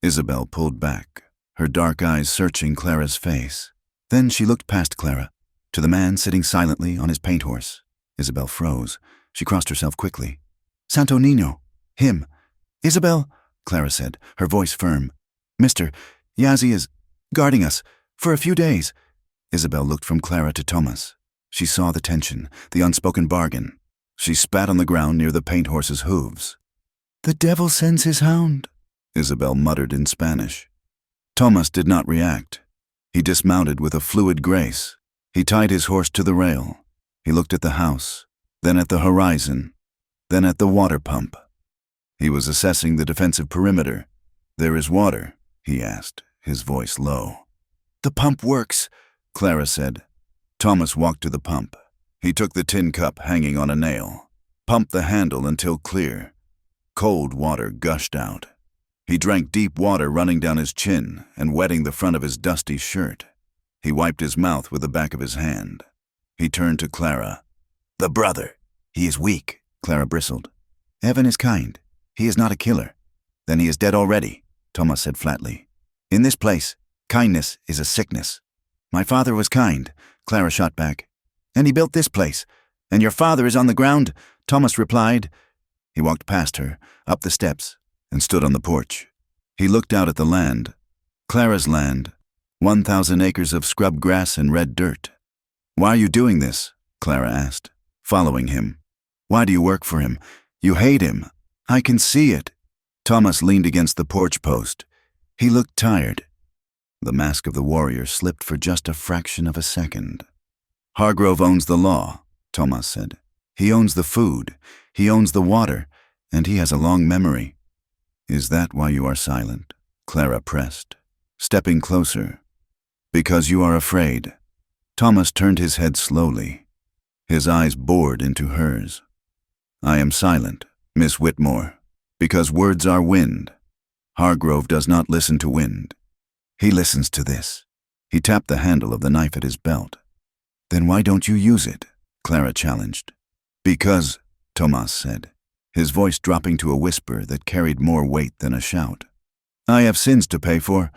Isabel pulled back, her dark eyes searching Clara's face. Then she looked past Clara, to the man sitting silently on his paint horse. Isabel froze. She crossed herself quickly. "Santo Niño, him." "Isabel," Clara said, her voice firm. "Mr. Yazzie is guarding us for a few days." Isabel looked from Clara to Thomas. She saw the tension, the unspoken bargain. She spat on the ground near the paint horse's hooves. "The devil sends his hound," Isabel muttered in Spanish. Thomas did not react. He dismounted with a fluid grace. He tied his horse to the rail. He looked at the house, then at the horizon, then at the water pump. He was assessing the defensive perimeter. "There is water?" he asked, his voice low. "The pump works," Clara said. Thomas walked to the pump. He took the tin cup hanging on a nail, pumped the handle until clear. Cold water gushed out. He drank deep water running down his chin and wetting the front of his dusty shirt. He wiped his mouth with the back of his hand. He turned to Clara. "The brother. He is weak," Clara bristled. "Evan is kind. He is not a killer." "Then he is dead already," Thomas said flatly. "In this place, kindness is a sickness." "My father was kind," Clara shot back. "And he built this place. And your father is on the ground," Thomas replied. He walked past her, up the steps, and stood on the porch. He looked out at the land. Clara's land, 1,000 acres of scrub grass and red dirt. "Why are you doing this?" Clara asked, following him. "Why do you work for him? You hate him. I can see it." Thomas leaned against the porch post. He looked tired. The mask of the warrior slipped for just a fraction of a second. "Hargrove owns the law," Thomas said. "He owns the food, he owns the water, and he has a long memory." "Is that why you are silent?" Clara pressed, stepping closer. "Because you are afraid." Thomas turned his head slowly. His eyes bored into hers. "I am silent, Miss Whitmore, because words are wind. Hargrove does not listen to wind. He listens to this." He tapped the handle of the knife at his belt. "Then why don't you use it?" Clara challenged. "Because," Tomas said, his voice dropping to a whisper that carried more weight than a shout, "I have sins to pay for,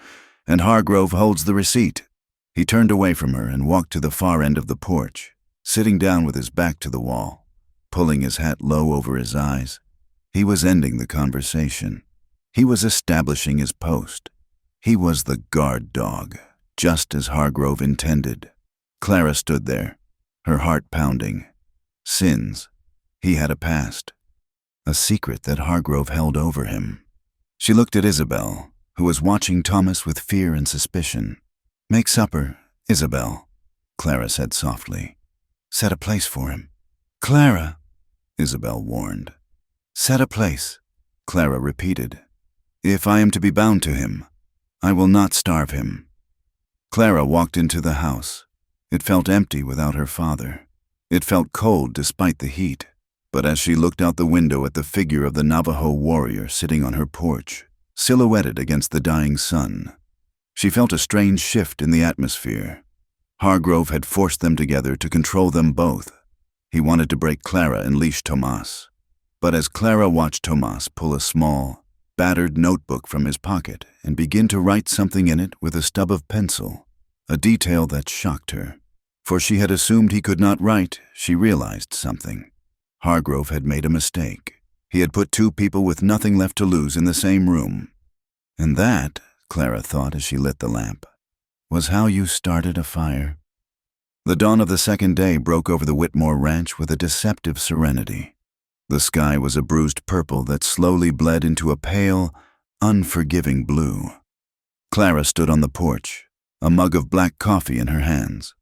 and Hargrove holds the receipt." He turned away from her and walked to the far end of the porch, sitting down with his back to the wall, pulling his hat low over his eyes. He was ending the conversation. He was establishing his post. He was the guard dog, just as Hargrove intended. Clara stood there, her heart pounding. Sins. He had a past. A secret that Hargrove held over him. She looked at Isabel, who was watching Thomas with fear and suspicion. "Make supper, Isabel," Clara said softly. "Set a place for him." "Clara," Isabel warned. "Set a place," Clara repeated. "If I am to be bound to him, I will not starve him." Clara walked into the house. It felt empty without her father. It felt cold despite the heat. But as she looked out the window at the figure of the Navajo warrior sitting on her porch, silhouetted against the dying sun, she felt a strange shift in the atmosphere. Hargrove had forced them together to control them both. He wanted to break Clara and leash Tomas. But as Clara watched Tomas pull a small, battered notebook from his pocket and begin to write something in it with a stub of pencil, a detail that shocked her. For she had assumed he could not write, she realized something. Hargrove had made a mistake. He had put two people with nothing left to lose in the same room. And that, Clara thought as she lit the lamp, was how you started a fire. The dawn of the second day broke over the Whitmore ranch with a deceptive serenity. The sky was a bruised purple that slowly bled into a pale, unforgiving blue. Clara stood on the porch, a mug of black coffee in her hands,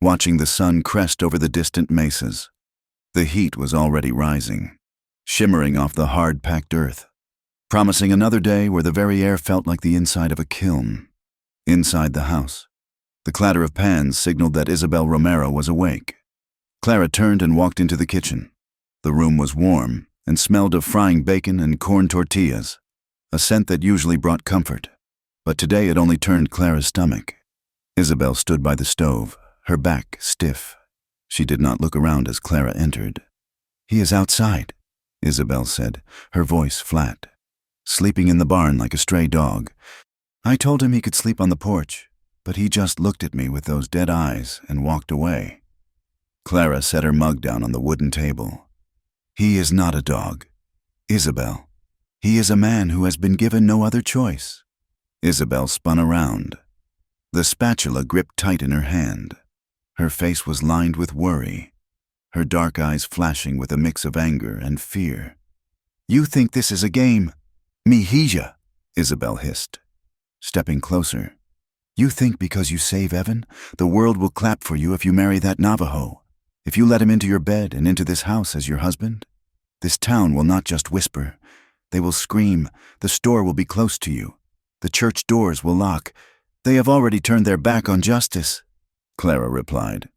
watching the sun crest over the distant mesas. The heat was already rising, shimmering off the hard-packed earth, promising another day where the very air felt like the inside of a kiln. Inside the house, the clatter of pans signaled that Isabel Romero was awake. Clara turned and walked into the kitchen. The room was warm and smelled of frying bacon and corn tortillas, a scent that usually brought comfort. But today it only turned Clara's stomach. Isabel stood by the stove, her back stiff. She did not look around as Clara entered. "He is outside," Isabel said, her voice flat. "Sleeping in the barn like a stray dog. I told him he could sleep on the porch, but he just looked at me with those dead eyes and walked away." Clara set her mug down on the wooden table. "He is not a dog, Isabel. He is a man who has been given no other choice." Isabel spun around. The spatula gripped tight in her hand. Her face was lined with worry, her dark eyes flashing with a mix of anger and fear. "You think this is a game, Mihija," Isabel hissed, stepping closer. "You think because you save Evan, the world will clap for you if you marry that Navajo, if you let him into your bed and into this house as your husband? This town will not just whisper. They will scream. The store will be close to you. The church doors will lock. They have already turned their back on justice," Clara replied,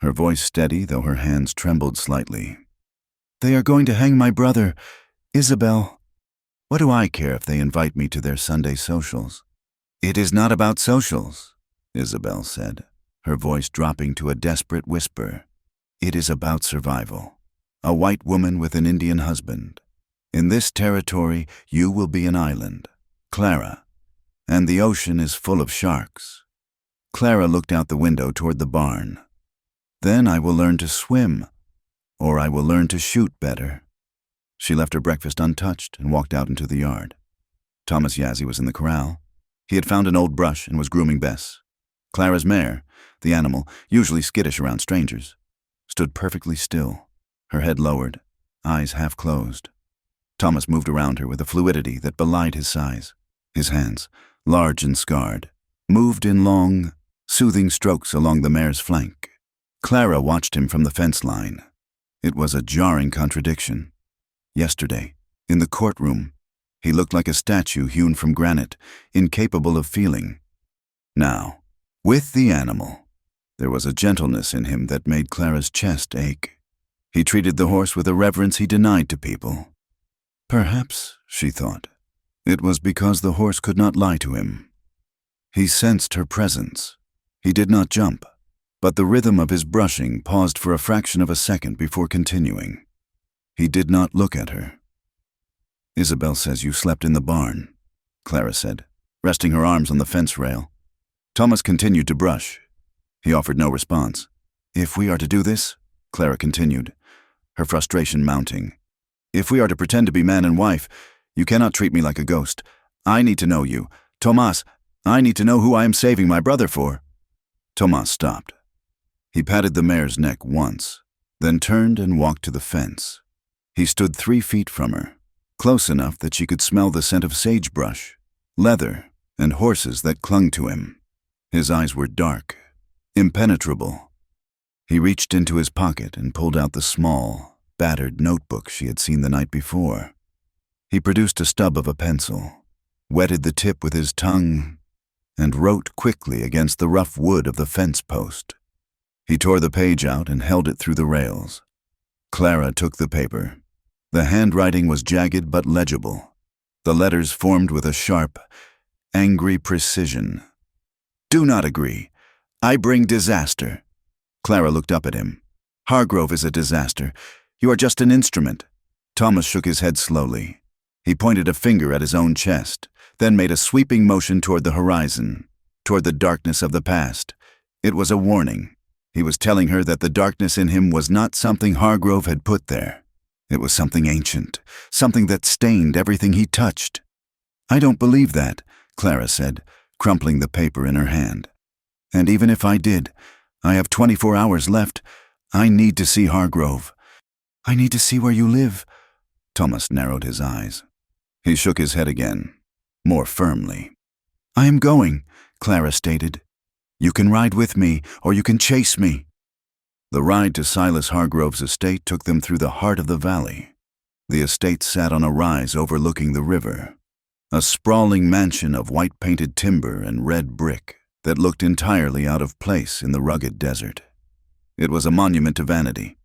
her voice steady though her hands trembled slightly. "They are going to hang my brother, Isabel. What do I care if they invite me to their Sunday socials?" "It is not about socials," Isabel said, her voice dropping to a desperate whisper. "It is about survival. A white woman with an Indian husband. In this territory, you will be an island, Clara, and the ocean is full of sharks." Clara looked out the window toward the barn. "Then I will learn to swim, or I will learn to shoot better." She left her breakfast untouched and walked out into the yard. Thomas Yazzie was in the corral. He had found an old brush and was grooming Bess. Clara's mare, the animal, usually skittish around strangers, stood perfectly still, her head lowered, eyes half closed. Thomas moved around her with a fluidity that belied his size. His hands, large and scarred, moved in long, soothing strokes along the mare's flank. Clara watched him from the fence line. It was a jarring contradiction. Yesterday, in the courtroom, he looked like a statue hewn from granite, incapable of feeling. Now, with the animal, there was a gentleness in him that made Clara's chest ache. He treated the horse with a reverence he denied to people. Perhaps, she thought, it was because the horse could not lie to him. He sensed her presence, He did not jump, but the rhythm of his brushing paused for a fraction of a second before continuing. He did not look at her. "Isabel says you slept in the barn," Clara said, resting her arms on the fence rail. Thomas continued to brush. He offered no response. "If we are to do this," Clara continued, her frustration mounting, "if we are to pretend to be man and wife, you cannot treat me like a ghost. I need to know you. Tomas, I need to know who I am saving my brother for." Tomas stopped. He patted the mare's neck once, then turned and walked to the fence. He stood 3 feet from her, close enough that she could smell the scent of sagebrush, leather, and horses that clung to him. His eyes were dark, impenetrable. He reached into his pocket and pulled out the small, battered notebook she had seen the night before. He produced a stub of a pencil, wetted the tip with his tongue, and wrote quickly against the rough wood of the fence post. He tore the page out and held it through the rails. Clara took the paper. The handwriting was jagged but legible. The letters formed with a sharp, angry precision. "Do not agree. I bring disaster." Clara looked up at him. "Hargrove is a disaster. You are just an instrument." Thomas shook his head slowly. He pointed a finger at his own chest, then made a sweeping motion toward the horizon, toward the darkness of the past. It was a warning. He was telling her that the darkness in him was not something Hargrove had put there. It was something ancient, something that stained everything he touched. "I don't believe that," Clara said, crumpling the paper in her hand. "And even if I did, I have 24 hours left. I need to see Hargrove. I need to see where you live." Thomas narrowed his eyes. He shook his head again, more firmly. "I am going," Clara stated. "You can ride with me, or you can chase me." The ride to Silas Hargrove's estate took them through the heart of the valley. The estate sat on a rise overlooking the river, a sprawling mansion of white-painted timber and red brick that looked entirely out of place in the rugged desert. It was a monument to vanity,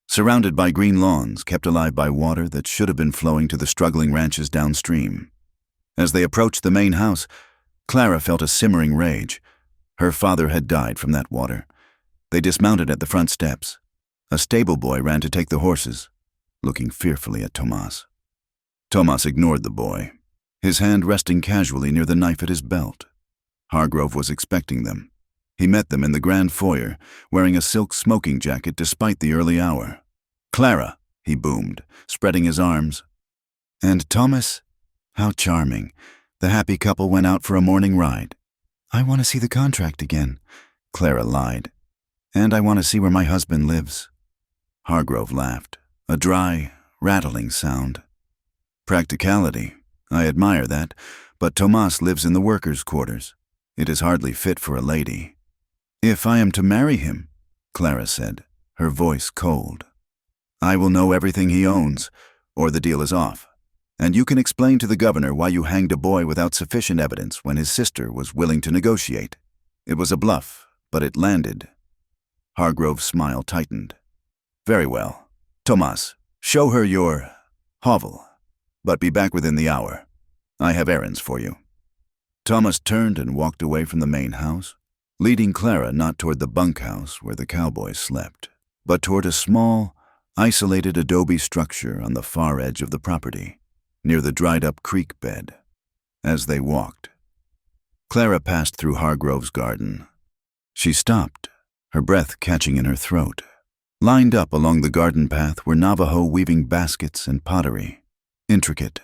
surrounded by green lawns kept alive by water that should have been flowing to the struggling ranches downstream. As they approached the main house, Clara felt a simmering rage. Her father had died from that water. They dismounted at the front steps. A stable boy ran to take the horses, looking fearfully at Tomas. Tomas ignored the boy, his hand resting casually near the knife at his belt. Hargrove was expecting them. He met them in the grand foyer, wearing a silk smoking jacket despite the early hour. "Clara," he boomed, spreading his arms. "And Thomas? How charming." The happy couple went out for a morning ride. "I want to see the contract again," Clara lied. "And I want to see where my husband lives." Hargrove laughed, a dry, rattling sound. "Practicality. I admire that, but Tomas lives in the workers' quarters. It is hardly fit for a lady." "If I am to marry him," Clara said, her voice cold, "I will know everything he owns, or the deal is off. And you can explain to the governor why you hanged a boy without sufficient evidence when his sister was willing to negotiate. It was a bluff, but it landed." Hargrove's smile tightened. "Very well. Tomas, show her your hovel, but be back within the hour. I have errands for you." Thomas turned and walked away from the main house, leading Clara not toward the bunkhouse where the cowboys slept, but toward a small, isolated adobe structure on the far edge of the property, near the dried-up creek bed. As they walked, Clara passed through Hargrove's garden. She stopped, her breath catching in her throat. Lined up along the garden path were Navajo weaving baskets and pottery. Intricate,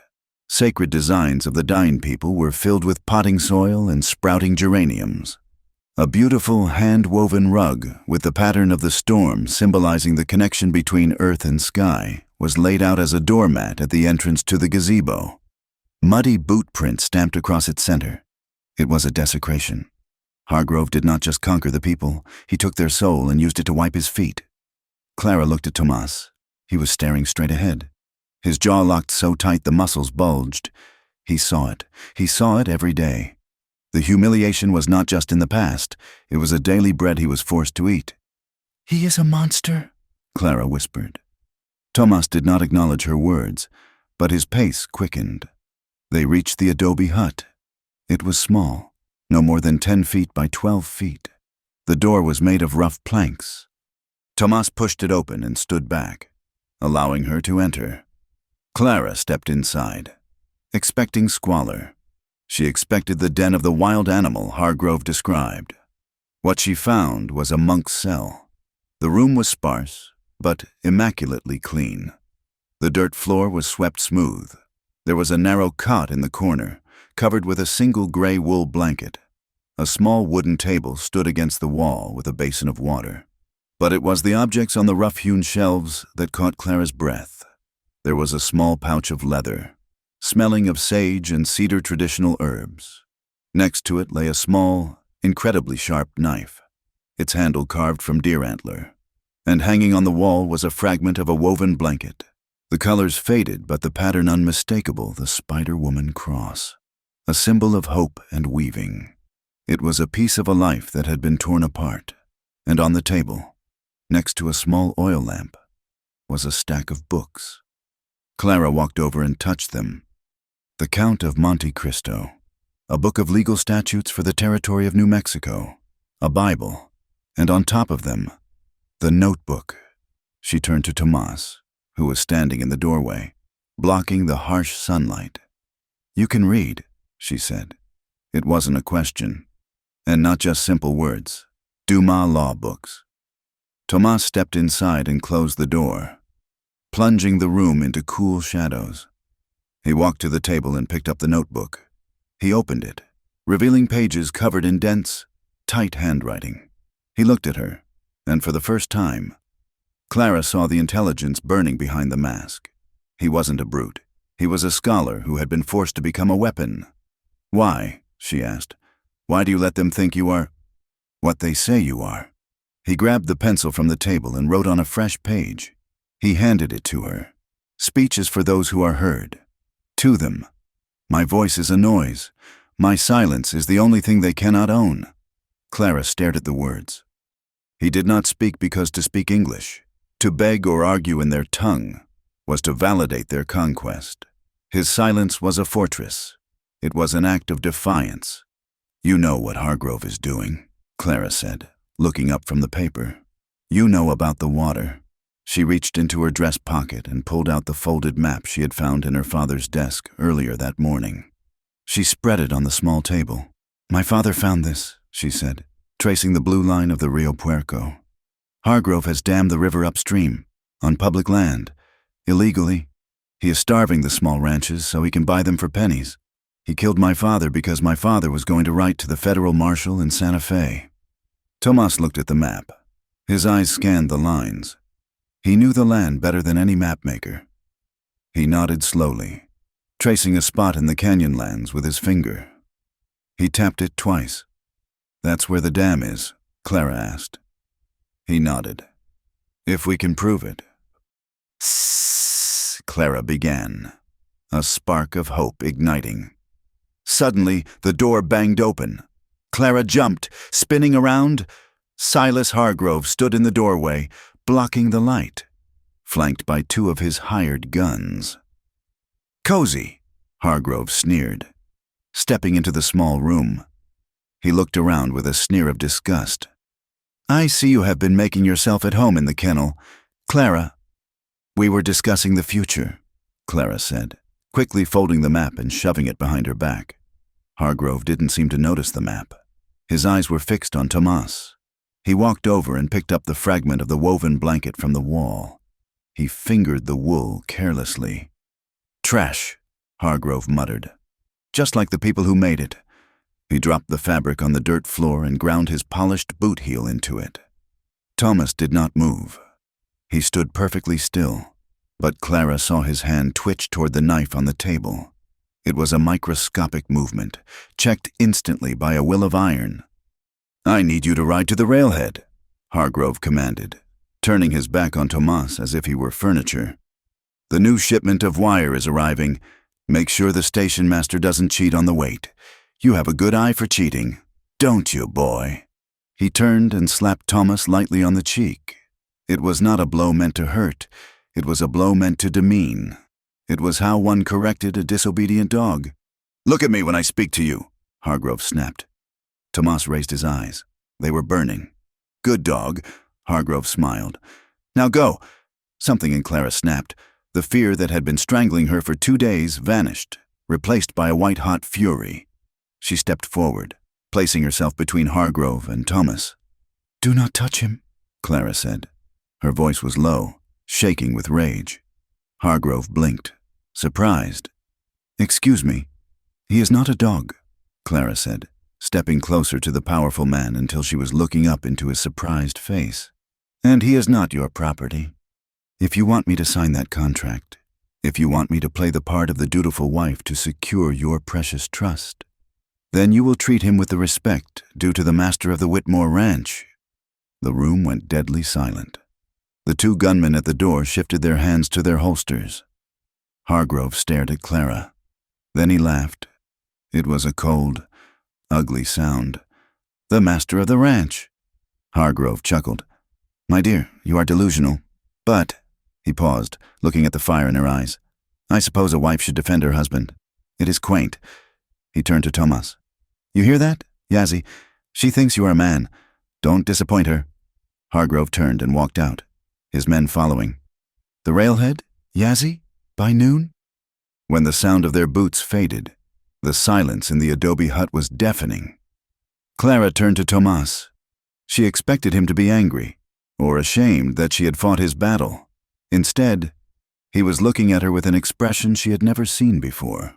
sacred designs of the dying people were filled with potting soil and sprouting geraniums. A beautiful hand-woven rug with the pattern of the storm symbolizing the connection between earth and sky was laid out as a doormat at the entrance to the gazebo. Muddy boot prints stamped across its center. It was a desecration. Hargrove did not just conquer the people, he took their soul and used it to wipe his feet. Clara looked at Tomas. He was staring straight ahead. His jaw locked so tight the muscles bulged. He saw it. He saw it every day. The humiliation was not just in the past. It was a daily bread he was forced to eat. "He is a monster," Clara whispered. Tomas did not acknowledge her words, but his pace quickened. They reached the adobe hut. It was small, no more than 10 feet by 12 feet. The door was made of rough planks. Tomas pushed it open and stood back, allowing her to enter. Clara stepped inside, expecting squalor. She expected the den of the wild animal Hargrove described. What she found was a monk's cell. The room was sparse, but immaculately clean. The dirt floor was swept smooth. There was a narrow cot in the corner, covered with a single gray wool blanket. A small wooden table stood against the wall with a basin of water. But it was the objects on the rough-hewn shelves that caught Clara's breath. There was a small pouch of leather, smelling of sage and cedar traditional herbs. Next to it lay a small, incredibly sharp knife, its handle carved from deer antler. And hanging on the wall was a fragment of a woven blanket. The colors faded, but the pattern unmistakable, the Spider-Woman cross, a symbol of hope and weaving. It was a piece of a life that had been torn apart, and on the table, next to a small oil lamp, was a stack of books. Clara walked over and touched them. The Count of Monte Cristo, a book of legal statutes for the territory of New Mexico, a Bible, and on top of them, the notebook. She turned to Tomas, who was standing in the doorway, blocking the harsh sunlight. "You can read," she said. It wasn't a question, and not just simple words. Dumas law books. Tomas stepped inside and closed the door, plunging the room into cool shadows. He walked to the table and picked up the notebook. He opened it, revealing pages covered in dense, tight handwriting. He looked at her, and for the first time, Clara saw the intelligence burning behind the mask. He wasn't a brute. He was a scholar who had been forced to become a weapon. "Why?" she asked. "Why do you let them think you are what they say you are?" He grabbed the pencil from the table and wrote on a fresh page. He handed it to her. "Speech is for those who are heard. To them. My voice is a noise. My silence is the only thing they cannot own." Clara stared at the words. He did not speak because to speak English, to beg or argue in their tongue, was to validate their conquest. His silence was a fortress. It was an act of defiance. "You know what Hargrove is doing," Clara said, looking up from the paper. "You know about the water." She reached into her dress pocket and pulled out the folded map she had found in her father's desk earlier that morning. She spread it on the small table. "My father found this," she said, tracing the blue line of the Rio Puerco. "Hargrove has dammed the river upstream, on public land, illegally. He is starving the small ranches so he can buy them for pennies. He killed my father because my father was going to write to the federal marshal in Santa Fe." Tomas looked at the map. His eyes scanned the lines. He knew the land better than any mapmaker. He nodded slowly, tracing a spot in the canyonlands with his finger. He tapped it twice. "That's where the dam is?" Clara asked. He nodded. "If we can prove it." "Sssss," Clara began, a spark of hope igniting. Suddenly, the door banged open. Clara jumped, spinning around. Silas Hargrove stood in the doorway, blocking the light, flanked by two of his hired guns. "Cozy," Hargrove sneered, stepping into the small room. He looked around with a sneer of disgust. "I see you have been making yourself at home in the kennel. Clara." "We were discussing the future," Clara said, quickly folding the map and shoving it behind her back. Hargrove didn't seem to notice the map. His eyes were fixed on Tomas. He walked over and picked up the fragment of the woven blanket from the wall. He fingered the wool carelessly. "Trash," Hargrove muttered. "Just like the people who made it." He dropped the fabric on the dirt floor and ground his polished boot heel into it. Thomas did not move. He stood perfectly still, but Clara saw his hand twitch toward the knife on the table. It was a microscopic movement, checked instantly by a will of iron. "I need you to ride to the railhead," Hargrove commanded, turning his back on Tomas as if he were furniture. "The new shipment of wire is arriving. Make sure the station master doesn't cheat on the weight. You have a good eye for cheating, don't you, boy?" He turned and slapped Thomas lightly on the cheek. It was not a blow meant to hurt. It was a blow meant to demean. It was how one corrected a disobedient dog. "Look at me when I speak to you," Hargrove snapped. Tomas raised his eyes. They were burning. "Good dog," Hargrove smiled. "Now go." Something in Clara snapped. The fear that had been strangling her for 2 days vanished, replaced by a white-hot fury. She stepped forward, placing herself between Hargrove and Thomas. "Do not touch him," Clara said. Her voice was low, shaking with rage. Hargrove blinked, surprised. "Excuse me, he is not a dog," Clara said, stepping closer to the powerful man until she was looking up into his surprised face. "And he is not your property. If you want me to sign that contract, if you want me to play the part of the dutiful wife to secure your precious trust, then you will treat him with the respect due to the master of the Whitmore Ranch." The room went deadly silent. The 2 gunmen at the door shifted their hands to their holsters. Hargrove stared at Clara. Then he laughed. It was a cold, ugly sound. "The master of the ranch." Hargrove chuckled. "My dear, you are delusional. But," he paused, looking at the fire in her eyes, "I suppose a wife should defend her husband. It is quaint." He turned to Thomas. "You hear that, Yazzie? She thinks you are a man. Don't disappoint her." Hargrove turned and walked out, his men following. "The railhead, Yazzie, by noon?" When the sound of their boots faded, the silence in the adobe hut was deafening. Clara turned to Thomas. She expected him to be angry, or ashamed that she had fought his battle. Instead, he was looking at her with an expression she had never seen before.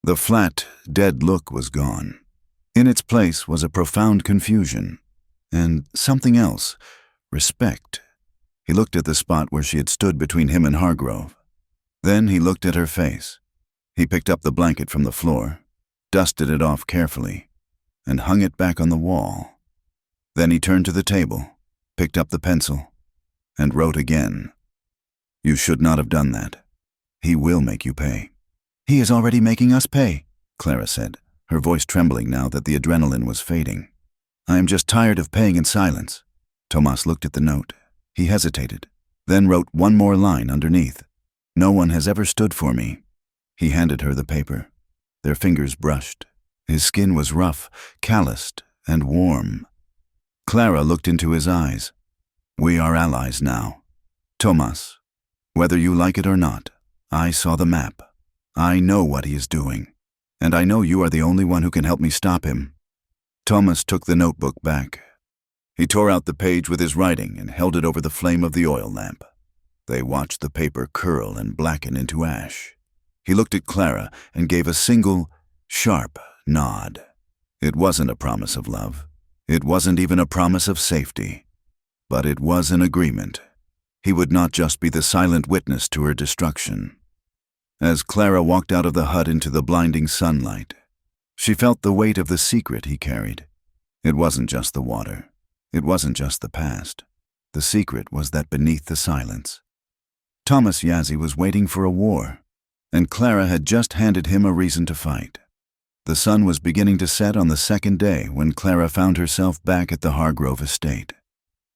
The flat, dead look was gone. In its place was a profound confusion, and something else, respect. He looked at the spot where she had stood between him and Hargrove. Then he looked at her face. He picked up the blanket from the floor, dusted it off carefully, and hung it back on the wall. Then he turned to the table, picked up the pencil, and wrote again. "You should not have done that. He will make you pay." "He is already making us pay," Clara said, her voice trembling now that the adrenaline was fading. "I am just tired of paying in silence." Thomas looked at the note. He hesitated, then wrote one more line underneath. "No one has ever stood for me." He handed her the paper. Their fingers brushed. His skin was rough, calloused, and warm. Clara looked into his eyes. "We are allies now. Thomas, whether you like it or not, I saw the map. I know what he is doing, and I know you are the only one who can help me stop him." Thomas took the notebook back. He tore out the page with his writing and held it over the flame of the oil lamp. They watched the paper curl and blacken into ash. He looked at Clara and gave a single, sharp nod. It wasn't a promise of love. It wasn't even a promise of safety. But it was an agreement. He would not just be the silent witness to her destruction. As Clara walked out of the hut into the blinding sunlight, she felt the weight of the secret he carried. It wasn't just the water. It wasn't just the past. The secret was that beneath the silence, Thomas Yazzie was waiting for a war, and Clara had just handed him a reason to fight. The sun was beginning to set on the second day when Clara found herself back at the Hargrove estate.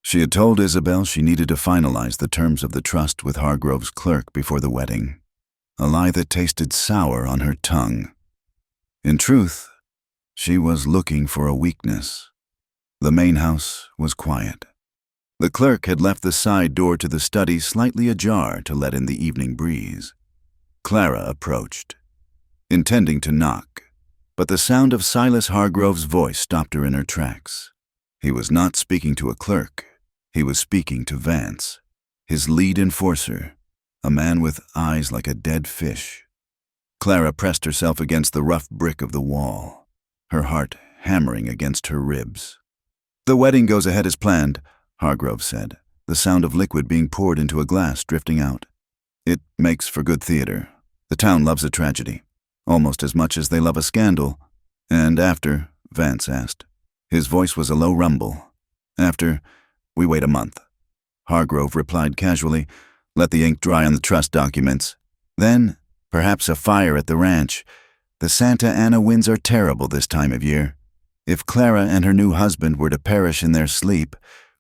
She had told Isabel she needed to finalize the terms of the trust with Hargrove's clerk before the wedding, a lie that tasted sour on her tongue. In truth, she was looking for a weakness. The main house was quiet. The clerk had left the side door to the study slightly ajar to let in the evening breeze. Clara approached, intending to knock, but the sound of Silas Hargrove's voice stopped her in her tracks. He was not speaking to a clerk. He was speaking to Vance, his lead enforcer, a man with eyes like a dead fish. Clara pressed herself against the rough brick of the wall, her heart hammering against her ribs. "The wedding goes ahead as planned," Hargrove said, the sound of liquid being poured into a glass drifting out. "It makes for good theater. The town loves a tragedy, almost as much as they love a scandal." "And after?" Vance asked. His voice was a low rumble. "After, we wait a month." Hargrove replied casually, "Let the ink dry on the trust documents. Then, perhaps a fire at the ranch. The Santa Ana winds are terrible this time of year. If Clara and her new husband were to perish in their sleep,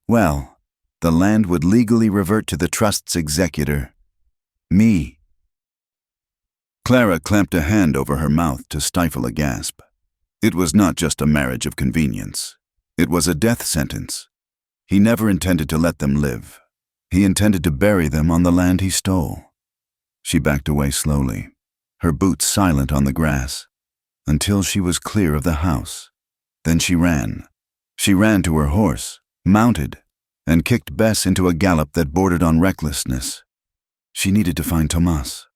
well, the land would legally revert to the trust's executor. Me." Clara clamped a hand over her mouth to stifle a gasp. It was not just a marriage of convenience. It was a death sentence. He never intended to let them live. He intended to bury them on the land he stole. She backed away slowly, her boots silent on the grass, until she was clear of the house. Then she ran. She ran to her horse, mounted, and kicked Bess into a gallop that bordered on recklessness. She needed to find Tomas.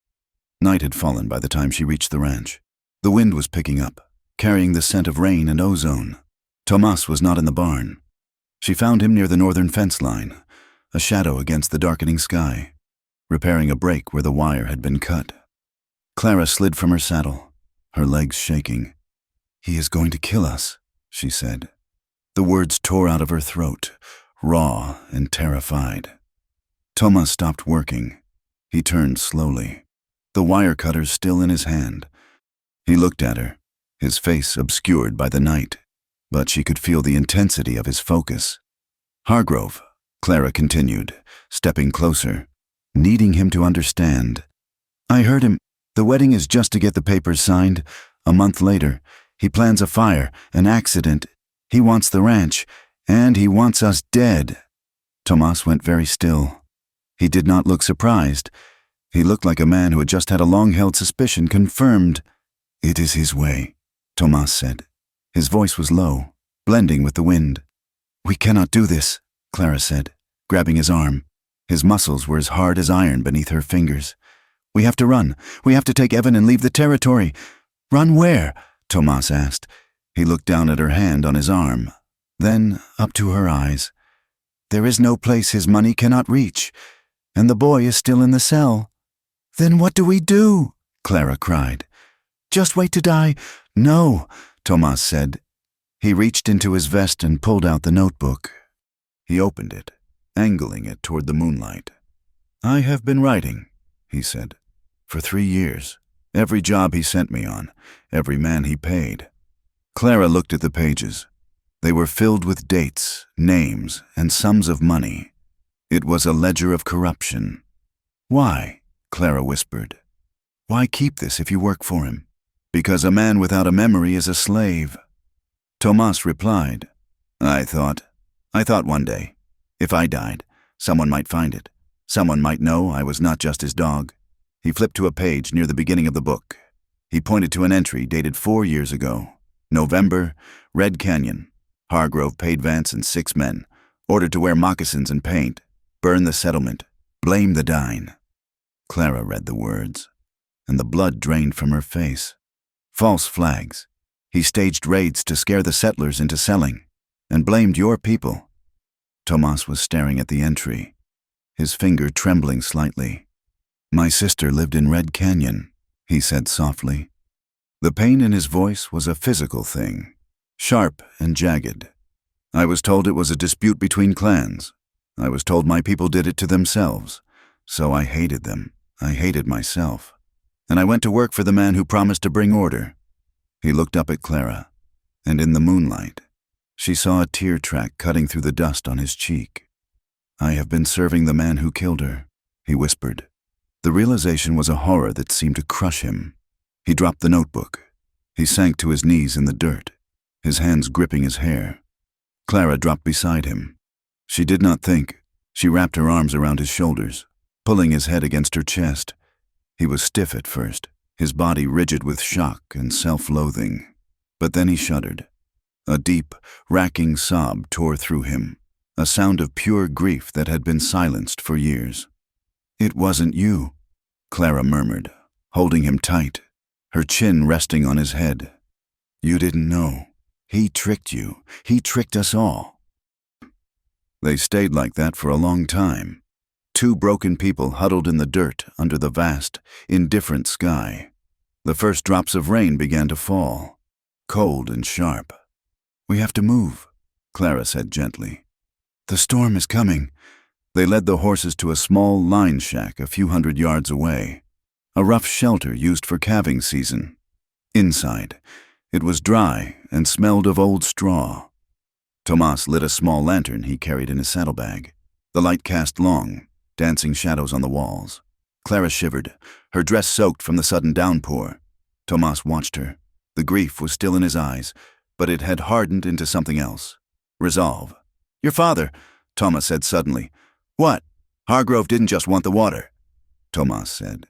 Night had fallen by the time she reached the ranch. The wind was picking up, carrying the scent of rain and ozone. Tomas was not in the barn. She found him near the northern fence line, a shadow against the darkening sky, repairing a break where the wire had been cut. Clara slid from her saddle, her legs shaking. "He is going to kill us," she said. The words tore out of her throat, raw and terrified. Tomas stopped working. He turned slowly, the wire cutter still in his hand. He looked at her, his face obscured by the night, but she could feel the intensity of his focus. "Hargrove," Clara continued, stepping closer, needing him to understand. "I heard him. The wedding is just to get the papers signed. A month later, he plans a fire, an accident. He wants the ranch, and he wants us dead." Tomas went very still. He did not look surprised. He looked like a man who had just had a long-held suspicion confirmed. "It is his way," Tomas said. His voice was low, blending with the wind. "We cannot do this," Clara said, grabbing his arm. His muscles were as hard as iron beneath her fingers. "We have to run. We have to take Evan and leave the territory." "Run where?" Tomas asked. He looked down at her hand on his arm, then up to her eyes. "There is no place his money cannot reach, and the boy is still in the cell." "Then what do we do?" Clara cried. "Just wait to die." "No," Tomas said. He reached into his vest and pulled out the notebook. He opened it, angling it toward the moonlight. "I have been writing," he said, "for 3 years. Every job he sent me on, every man he paid." Clara looked at the pages. They were filled with dates, names, and sums of money. It was a ledger of corruption. "Why?" Clara whispered. "Why keep this if you work for him?" "Because a man without a memory is a slave." Tomas replied, I thought one day, if I died, someone might find it. Someone might know I was not just his dog." He flipped to a page near the beginning of the book. He pointed to an entry dated 4 years ago. November, Red Canyon. Hargrove paid Vance and 6 men, ordered to wear moccasins and paint, burn the settlement, blame the dine. Clara read the words, and the blood drained from her face. False flags. He staged raids to scare the settlers into selling, and blamed your people. Tomas was staring at the entry, his finger trembling slightly. "My sister lived in Red Canyon," he said softly. The pain in his voice was a physical thing, sharp and jagged. "I was told it was a dispute between clans. I was told my people did it to themselves, so I hated them. I hated myself. And I went to work for the man who promised to bring order." He looked up at Clara, and in the moonlight, she saw a tear track cutting through the dust on his cheek. "I have been serving the man who killed her," he whispered. The realization was a horror that seemed to crush him. He dropped the notebook. He sank to his knees in the dirt, his hands gripping his hair. Clara dropped beside him. She did not think. She wrapped her arms around his shoulders, pulling his head against her chest. He was stiff at first, his body rigid with shock and self-loathing. But then he shuddered. A deep, racking sob tore through him, a sound of pure grief that had been silenced for years. "It wasn't you," Clara murmured, holding him tight, her chin resting on his head. "You didn't know. He tricked you. He tricked us all." They stayed like that for a long time. 2 broken people huddled in the dirt under the vast, indifferent sky. The first drops of rain began to fall, cold and sharp. "We have to move," Clara said gently. "The storm is coming." They led the horses to a small line shack a few hundred yards away, a rough shelter used for calving season. Inside, it was dry and smelled of old straw. Tomas lit a small lantern he carried in his saddlebag. The light cast long, dancing shadows on the walls. Clara shivered, her dress soaked from the sudden downpour. Tomas watched her. The grief was still in his eyes, but it had hardened into something else. Resolve. Your father, Thomas said suddenly. What? Hargrove didn't just want the water, Thomas said.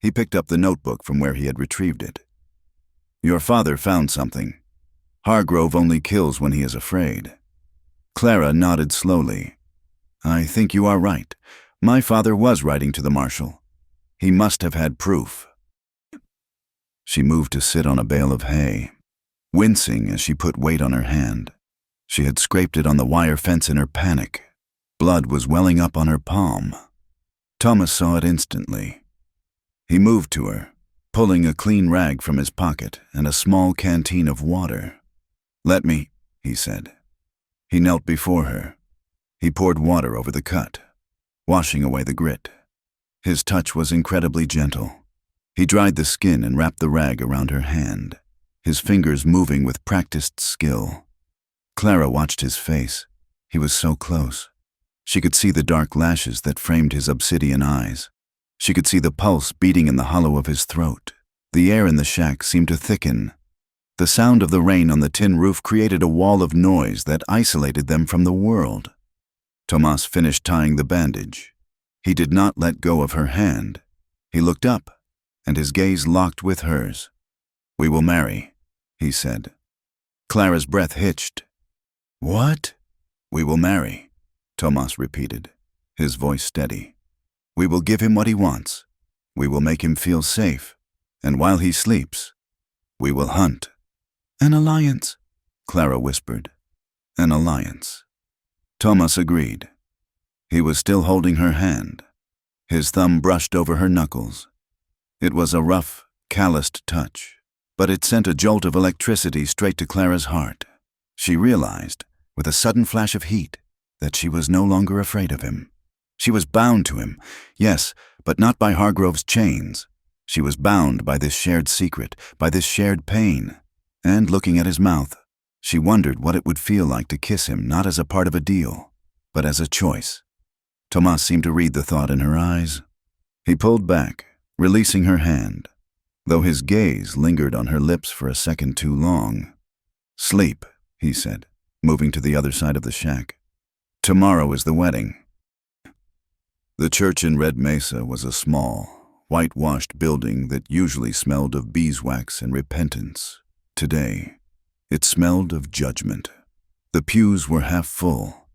He picked up the notebook from where he had retrieved it. Your father found something. Hargrove only kills when he is afraid. Clara nodded slowly. I think you are right. My father was writing to the marshal. He must have had proof. She moved to sit on a bale of hay, wincing as she put weight on her hand. She had scraped it on the wire fence in her panic. Blood was welling up on her palm. Thomas saw it instantly. He moved to her, pulling a clean rag from his pocket and a small canteen of water. Let me, he said. He knelt before her. He poured water over the cut, washing away the grit. His touch was incredibly gentle. He dried the skin and wrapped the rag around her hand, his fingers moving with practiced skill. Clara watched his face. He was so close. She could see the dark lashes that framed his obsidian eyes. She could see the pulse beating in the hollow of his throat. The air in the shack seemed to thicken. The sound of the rain on the tin roof created a wall of noise that isolated them from the world. Thomas finished tying the bandage. He did not let go of her hand. He looked up, and his gaze locked with hers. We will marry, he said. Clara's breath hitched. What? We will marry, Thomas repeated, his voice steady. We will give him what he wants. We will make him feel safe. And while he sleeps, we will hunt. An alliance, Clara whispered. An alliance. Thomas agreed. He was still holding her hand. His thumb brushed over her knuckles. It was a rough, calloused touch, but it sent a jolt of electricity straight to Clara's heart. She realized, with a sudden flash of heat, that she was no longer afraid of him. She was bound to him, yes, but not by Hargrove's chains. She was bound by this shared secret, by this shared pain. And looking at his mouth, she wondered what it would feel like to kiss him not as a part of a deal, but as a choice. Thomas seemed to read the thought in her eyes. He pulled back, releasing her hand, though his gaze lingered on her lips for a second too long. Sleep, he said, moving to the other side of the shack. Tomorrow is the wedding. The church in Red Mesa was a small, whitewashed building that usually smelled of beeswax and repentance. Today, it smelled of judgment. The pews were half full.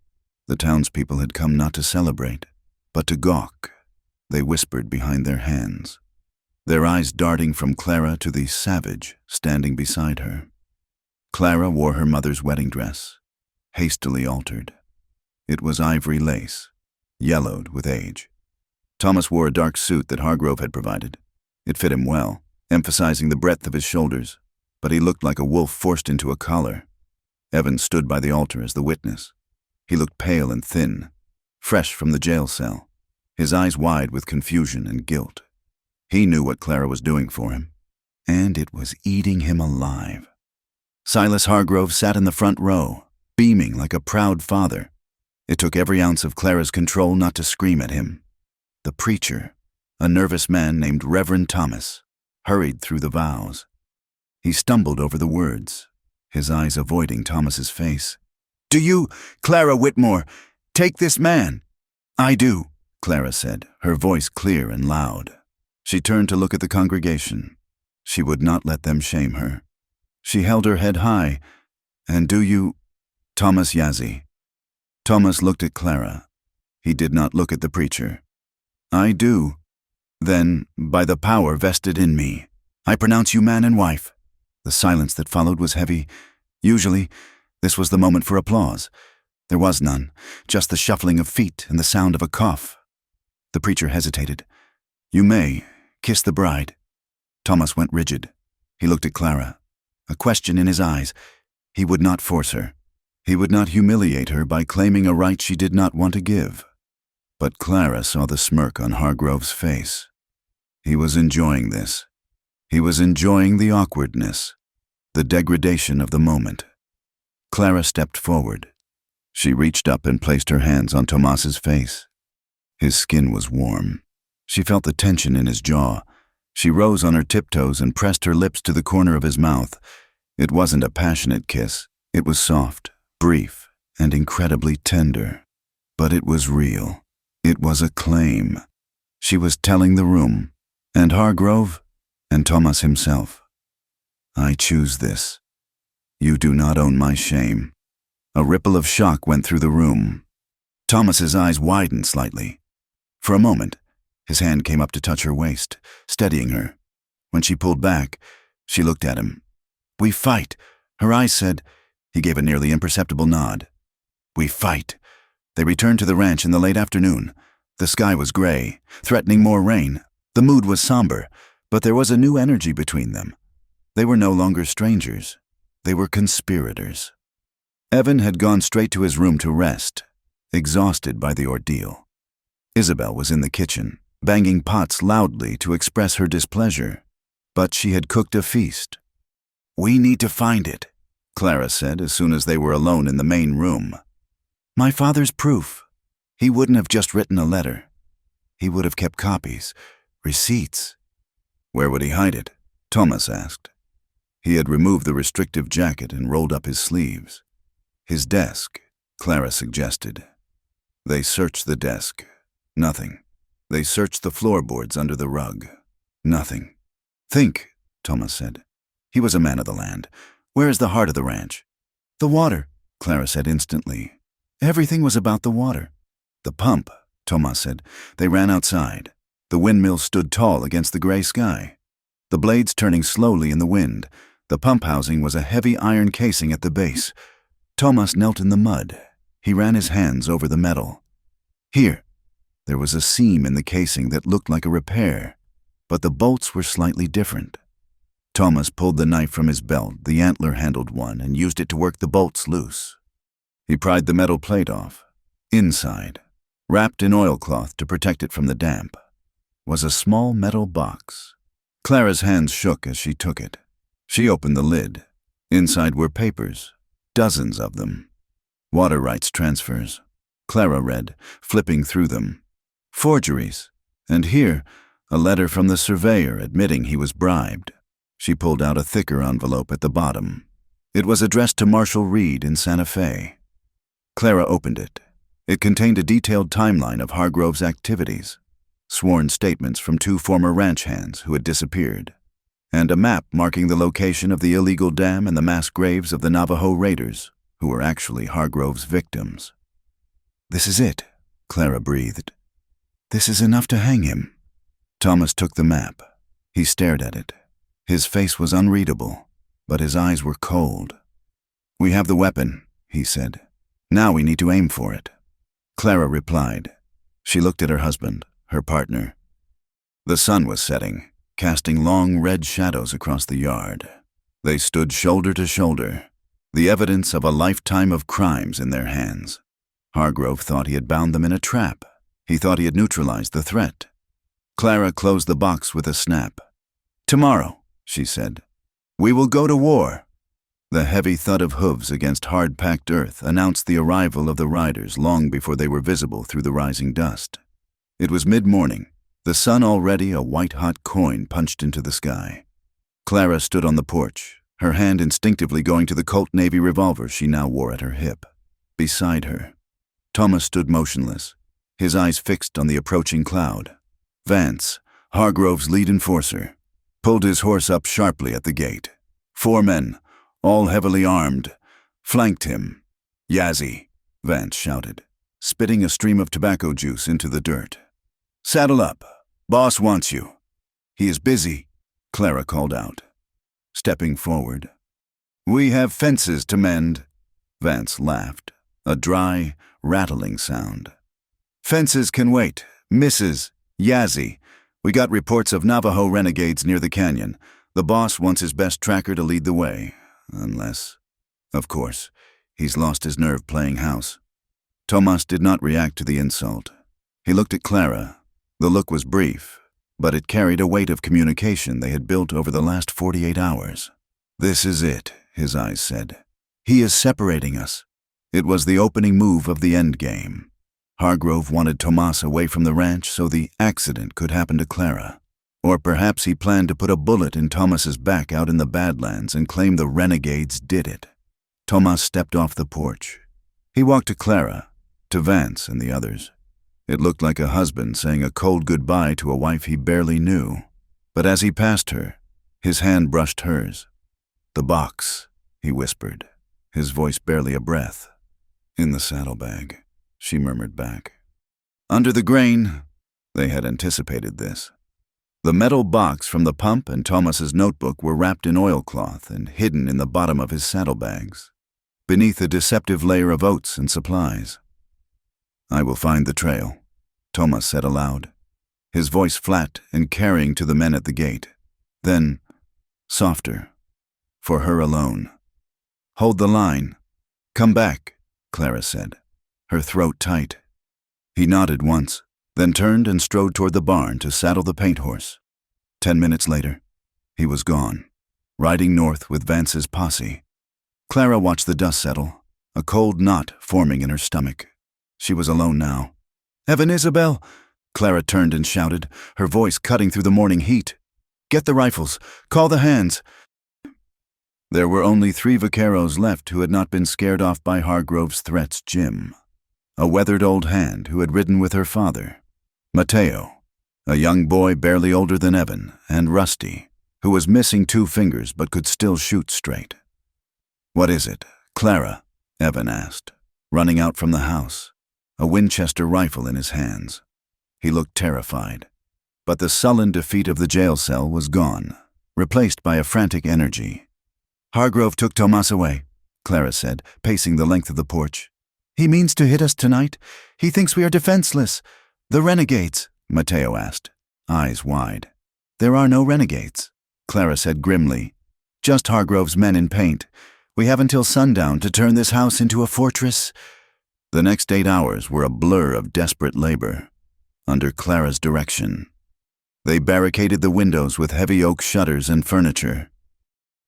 The townspeople had come not to celebrate, but to gawk. They whispered behind their hands, their eyes darting from Clara to the savage standing beside her. Clara wore her mother's wedding dress, hastily altered. It was ivory lace, yellowed with age. Thomas wore a dark suit that Hargrove had provided. It fit him well, emphasizing the breadth of his shoulders, but he looked like a wolf forced into a collar. Evan stood by the altar as the witness. He looked pale and thin, fresh from the jail cell, his eyes wide with confusion and guilt. He knew what Clara was doing for him, and it was eating him alive. Silas Hargrove sat in the front row, beaming like a proud father. It took every ounce of Clara's control not to scream at him. The preacher, a nervous man named Reverend Thomas, hurried through the vows. He stumbled over the words, his eyes avoiding Thomas's face. Do you, Clara Whitmore, take this man? I do, Clara said, her voice clear and loud. She turned to look at the congregation. She would not let them shame her. She held her head high. And do you, Thomas Yazzie? Thomas looked at Clara. He did not look at the preacher. I do. Then, by the power vested in me, I pronounce you man and wife. The silence that followed was heavy. Usually, this was the moment for applause. There was none, just the shuffling of feet and the sound of a cough. The preacher hesitated. You may kiss the bride. Thomas went rigid. He looked at Clara, a question in his eyes. He would not force her. He would not humiliate her by claiming a right she did not want to give. But Clara saw the smirk on Hargrove's face. He was enjoying this. He was enjoying the awkwardness, the degradation of the moment. Clara stepped forward. She reached up and placed her hands on Thomas's face. His skin was warm. She felt the tension in his jaw. She rose on her tiptoes and pressed her lips to the corner of his mouth. It wasn't a passionate kiss. It was soft, brief, and incredibly tender. But it was real. It was a claim. She was telling the room, and Hargrove, and Thomas himself. I choose this. You do not own my shame. A ripple of shock went through the room. Thomas's eyes widened slightly. For a moment, his hand came up to touch her waist, steadying her. When she pulled back, she looked at him. We fight, her eyes said. He gave a nearly imperceptible nod. We fight. They returned to the ranch in the late afternoon. The sky was gray, threatening more rain. The mood was somber, but there was a new energy between them. They were no longer strangers. They were conspirators. Evan had gone straight to his room to rest, exhausted by the ordeal. Isabel was in the kitchen, banging pots loudly to express her displeasure. But she had cooked a feast. We need to find it, Clara said as soon as they were alone in the main room. My father's proof. He wouldn't have just written a letter. He would have kept copies, receipts. Where would he hide it? Thomas asked. He had removed the restrictive jacket and rolled up his sleeves. His desk, Clara suggested. They searched the desk. Nothing. They searched the floorboards under the rug. Nothing. Think, Thomas said. He was a man of the land. Where is the heart of the ranch? The water, Clara said instantly. Everything was about the water. The pump, Thomas said. They ran outside. The windmill stood tall against the gray sky. The blades turning slowly in the wind. The pump housing was a heavy iron casing at the base. Thomas knelt in the mud. He ran his hands over the metal. Here, there was a seam in the casing that looked like a repair, but the bolts were slightly different. Thomas pulled the knife from his belt, the antler-handled one, and used it to work the bolts loose. He pried the metal plate off. Inside, wrapped in oilcloth to protect it from the damp, was a small metal box. Clara's hands shook as she took it. She opened the lid. Inside were papers, dozens of them. Water rights transfers. Clara read, flipping through them. Forgeries. And here, a letter from the surveyor admitting he was bribed. She pulled out a thicker envelope at the bottom. It was addressed to Marshal Reed in Santa Fe. Clara opened it. It contained a detailed timeline of Hargrove's activities, sworn statements from 2 former ranch hands who had disappeared, and a map marking the location of the illegal dam and the mass graves of the Navajo raiders, who were actually Hargrove's victims. This is it, Clara breathed. This is enough to hang him. Thomas took the map. He stared at it. His face was unreadable, but his eyes were cold. We have the weapon, he said. Now we need to aim for it. Clara replied. She looked at her husband, her partner. The sun was setting, casting long red shadows across the yard. They stood shoulder to shoulder, the evidence of a lifetime of crimes in their hands. Hargrove thought he had bound them in a trap. He thought he had neutralized the threat. Clara closed the box with a snap. Tomorrow, she said, we will go to war. The heavy thud of hooves against hard-packed earth announced the arrival of the riders long before they were visible through the rising dust. It was mid-morning, the sun already a white-hot coin punched into the sky. Clara stood on the porch, her hand instinctively going to the Colt Navy revolver she now wore at her hip. Beside her, Thomas stood motionless, his eyes fixed on the approaching cloud. Vance, Hargrove's lead enforcer, pulled his horse up sharply at the gate. 4 men, all heavily armed, flanked him. Yazzie, Vance shouted, spitting a stream of tobacco juice into the dirt. Saddle up. Boss wants you. He is busy, Clara called out, stepping forward. We have fences to mend, Vance laughed, a dry, rattling sound. Fences can wait, Mrs. Yazzie. We got reports of Navajo renegades near the canyon. The boss wants his best tracker to lead the way. Unless, of course, he's lost his nerve playing house. Thomas did not react to the insult. He looked at Clara. The look was brief, but it carried a weight of communication they had built over the last 48 hours. This is it, his eyes said. He is separating us. It was the opening move of the endgame. Hargrove wanted Thomas away from the ranch so the accident could happen to Clara. Or perhaps he planned to put a bullet in Thomas's back out in the Badlands and claim the renegades did it. Thomas stepped off the porch. He walked to Clara, to Vance and the others. It looked like a husband saying a cold goodbye to a wife he barely knew. But as he passed her, his hand brushed hers. "The box," he whispered, his voice barely a breath. "In the saddlebag," she murmured back. Under the grain, they had anticipated this. The metal box from the pump and Thomas's notebook were wrapped in oilcloth and hidden in the bottom of his saddlebags, beneath a deceptive layer of oats and supplies. "I will find the trail," Thomas said aloud, his voice flat and carrying to the men at the gate. Then, softer, for her alone. "Hold the line. Come back," Clara said, her throat tight. He nodded once, then turned and strode toward the barn to saddle the paint horse. 10 minutes later, he was gone, riding north with Vance's posse. Clara watched the dust settle, a cold knot forming in her stomach. She was alone now. "Evan, Isabel!" Clara turned and shouted, her voice cutting through the morning heat. "Get the rifles. Call the hands." There were only 3 vaqueros left who had not been scared off by Hargrove's threats. Jim, a weathered old hand who had ridden with her father. Mateo, a young boy barely older than Evan, and Rusty, who was missing 2 fingers but could still shoot straight. "What is it, Clara?" Evan asked, running out from the house, a Winchester rifle in his hands. He looked terrified, but the sullen defeat of the jail cell was gone, replaced by a frantic energy. "Hargrove took Tomas away," Clara said, pacing the length of the porch. "He means to hit us tonight. He thinks we are defenseless. The renegades?" Mateo asked, eyes wide. "There are no renegades," Clara said grimly. "Just Hargrove's men in paint. We have until sundown to turn this house into a fortress." The next 8 hours were a blur of desperate labor, under Clara's direction. They barricaded the windows with heavy oak shutters and furniture.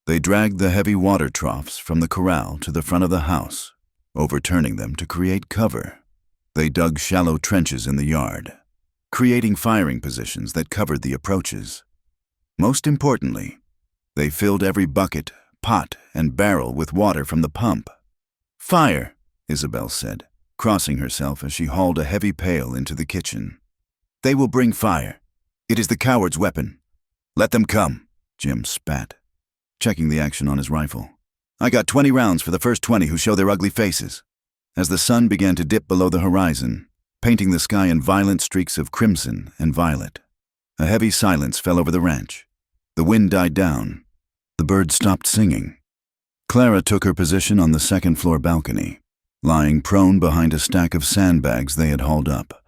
They dragged the heavy water troughs from the corral to the front of the house, overturning them to create cover. They dug shallow trenches in the yard, creating firing positions that covered the approaches. Most importantly, they filled every bucket, pot, and barrel with water from the pump. "Fire," Isabel said, crossing herself as she hauled a heavy pail into the kitchen. "They will bring fire. It is the coward's weapon. Let them come," Jim spat, checking the action on his rifle. "I got 20 rounds for the first 20 who show their ugly faces." As the sun began to dip below the horizon, painting the sky in violent streaks of crimson and violet, a heavy silence fell over the ranch. The wind died down. The birds stopped singing. Clara took her position on the second-floor balcony, lying prone behind a stack of sandbags they had hauled up.